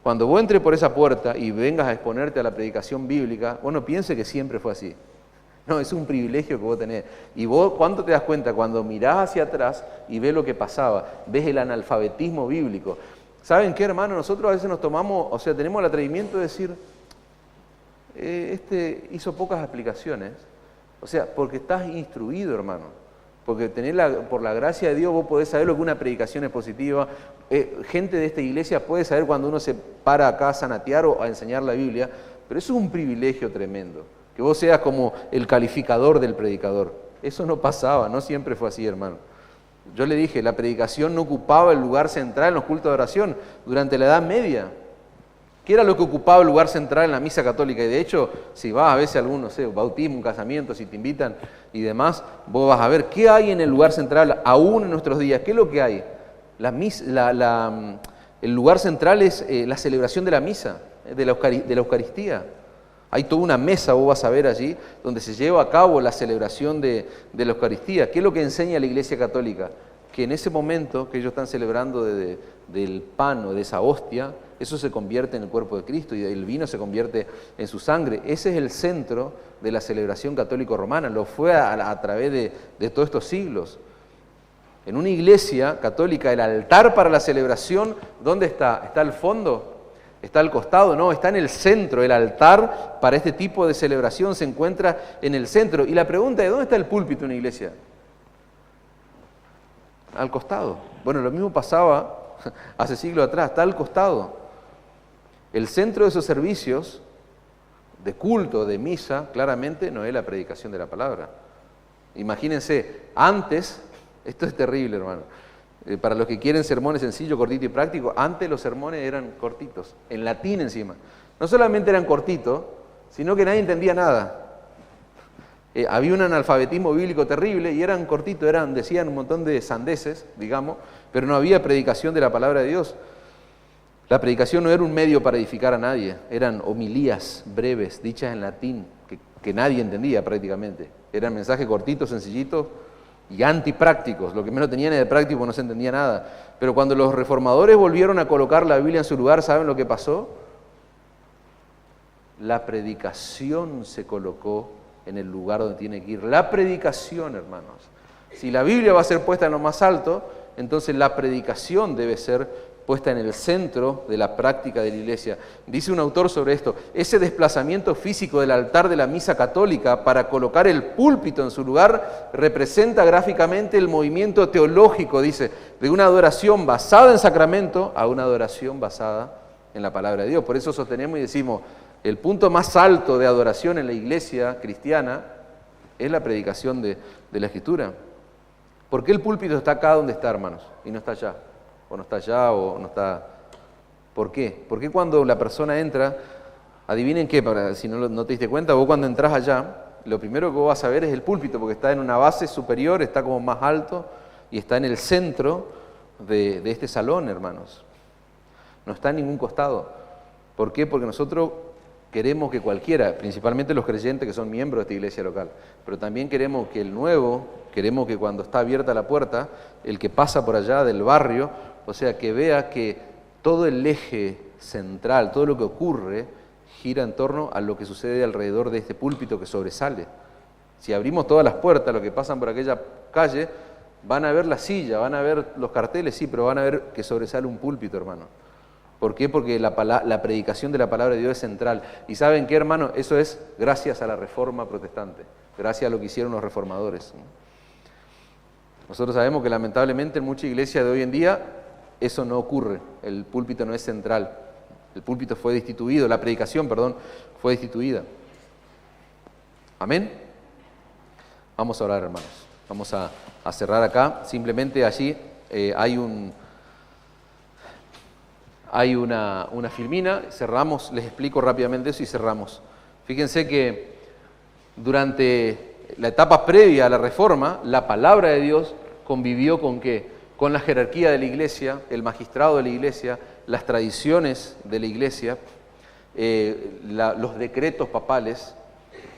cuando vos entres por esa puerta y vengas a exponerte a la predicación bíblica, vos no pienses que siempre fue así. No, es un privilegio que vos tenés. Y vos, ¿cuánto te das cuenta? Cuando mirás hacia atrás y ves lo que pasaba, ves el analfabetismo bíblico. ¿Saben qué, hermano? Nosotros a veces nos tomamos, o sea, tenemos el atrevimiento de decir, hizo pocas explicaciones. O sea, porque estás instruido, hermano. Porque por la gracia de Dios vos podés saber lo que una predicación es positiva. Gente de esta iglesia puede saber cuando uno se para acá a sanatear o a enseñar la Biblia, pero eso es un privilegio tremendo. Que vos seas como el calificador del predicador. Eso no pasaba, no siempre fue así, hermano. Yo le dije, la predicación no ocupaba el lugar central en los cultos de oración durante la Edad Media. ¿Qué era lo que ocupaba el lugar central en la misa católica? Y de hecho, si vas a veces a algún, no sé, bautismo, un casamiento, si te invitan y demás, vos vas a ver qué hay en el lugar central aún en nuestros días. ¿Qué es lo que hay? El lugar central es la celebración de la misa, de la Eucaristía. Hay toda una mesa, vos vas a ver allí, donde se lleva a cabo la celebración de la Eucaristía. ¿Qué es lo que enseña la Iglesia Católica? Que en ese momento que ellos están celebrando del pan o de esa hostia, eso se convierte en el cuerpo de Cristo y el vino se convierte en su sangre. Ese es el centro de la celebración católico-romana, lo fue a través de todos estos siglos. En una iglesia católica, el altar para la celebración, ¿dónde está? ¿Está al fondo? ¿Está al costado? No, está en el centro. El altar para este tipo de celebración se encuentra en el centro. Y la pregunta es, ¿dónde está el púlpito en una iglesia? Al costado. Bueno, lo mismo pasaba hace siglos atrás, está al costado. El centro de esos servicios de culto, de misa, claramente no es la predicación de la palabra. Imagínense, antes, esto es terrible, hermano, para los que quieren sermones sencillos, cortitos y prácticos, antes los sermones eran cortitos, en latín encima. No solamente eran cortitos, sino que nadie entendía nada. Había un analfabetismo bíblico terrible y eran cortitos, decían un montón de sandeces, digamos, pero no había predicación de la palabra de Dios. La predicación no era un medio para edificar a nadie, eran homilías breves, dichas en latín, que nadie entendía prácticamente. Eran mensajes cortitos, sencillitos y antiprácticos. Lo que menos tenían era de práctico, no se entendía nada. Pero cuando los reformadores volvieron a colocar la Biblia en su lugar, ¿saben lo que pasó? La predicación se colocó en el lugar donde tiene que ir. La predicación, hermanos. Si la Biblia va a ser puesta en lo más alto, entonces la predicación debe ser puesta en el centro de la práctica de la iglesia. Dice un autor sobre esto, ese desplazamiento físico del altar de la misa católica para colocar el púlpito en su lugar representa gráficamente el movimiento teológico, dice, de una adoración basada en sacramento a una adoración basada en la palabra de Dios. Por eso sostenemos y decimos, el punto más alto de adoración en la iglesia cristiana es la predicación de la Escritura. ¿Por qué el púlpito está acá donde está, hermanos, y no está allá? O no está allá, o no está... ¿Por qué? Porque cuando la persona entra, adivinen qué, si no te diste cuenta, vos cuando entras allá, lo primero que vos vas a ver es el púlpito, porque está en una base superior, está como más alto, y está en el centro de este salón, hermanos. No está en ningún costado. ¿Por qué? Porque nosotros queremos que cualquiera, principalmente los creyentes que son miembros de esta iglesia local, pero también queremos que el nuevo, queremos que cuando está abierta la puerta, el que pasa por allá del barrio, o sea, que vea que todo el eje central, todo lo que ocurre, gira en torno a lo que sucede alrededor de este púlpito que sobresale. Si abrimos todas las puertas, los que pasan por aquella calle, van a ver la silla, van a ver los carteles, sí, pero van a ver que sobresale un púlpito, hermano. ¿Por qué? Porque la predicación de la palabra de Dios es central. ¿Y saben qué, hermano? Eso es gracias a la Reforma protestante, gracias a lo que hicieron los reformadores. Nosotros sabemos que lamentablemente en muchas iglesias de hoy en día eso no ocurre, el púlpito no es central, el púlpito fue destituido, la predicación, perdón, fue destituida. Amén. Vamos a orar, hermanos. Vamos a cerrar acá. Simplemente allí hay una filmina. Cerramos, les explico rápidamente eso y cerramos. Fíjense que durante la etapa previa a la Reforma, la palabra de Dios convivió ¿con qué? Con la jerarquía de la iglesia, el magistrado de la iglesia, las tradiciones de la iglesia, los decretos papales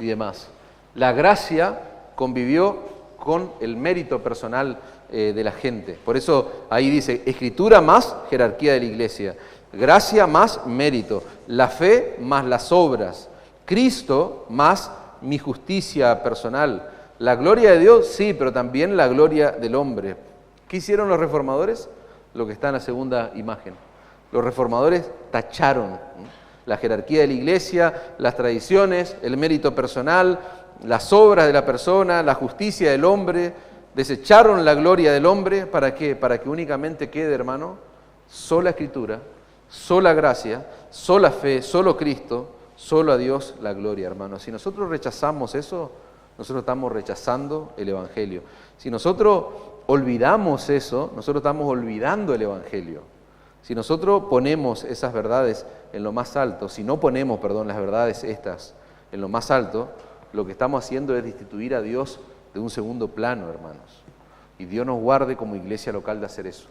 y demás. La gracia convivió con el mérito personal de la gente. Por eso ahí dice, escritura más jerarquía de la iglesia, gracia más mérito, la fe más las obras, Cristo más mi justicia personal, la gloria de Dios, sí, pero también la gloria del hombre. ¿Qué hicieron los reformadores? Lo que está en la segunda imagen. Los reformadores tacharon la jerarquía de la iglesia, las tradiciones, el mérito personal, las obras de la persona, la justicia del hombre, desecharon la gloria del hombre. ¿Para qué? Para que únicamente quede, hermano, sola escritura, sola gracia, sola fe, solo Cristo, solo a Dios la gloria, hermano. Si nosotros rechazamos eso, nosotros estamos rechazando el Evangelio. Si nosotros olvidamos eso, nosotros estamos olvidando el Evangelio. Si nosotros ponemos esas verdades en lo más alto, si no ponemos, perdón, las verdades estas en lo más alto, lo que estamos haciendo es destituir a Dios de un segundo plano, hermanos. Y Dios nos guarde como iglesia local de hacer eso.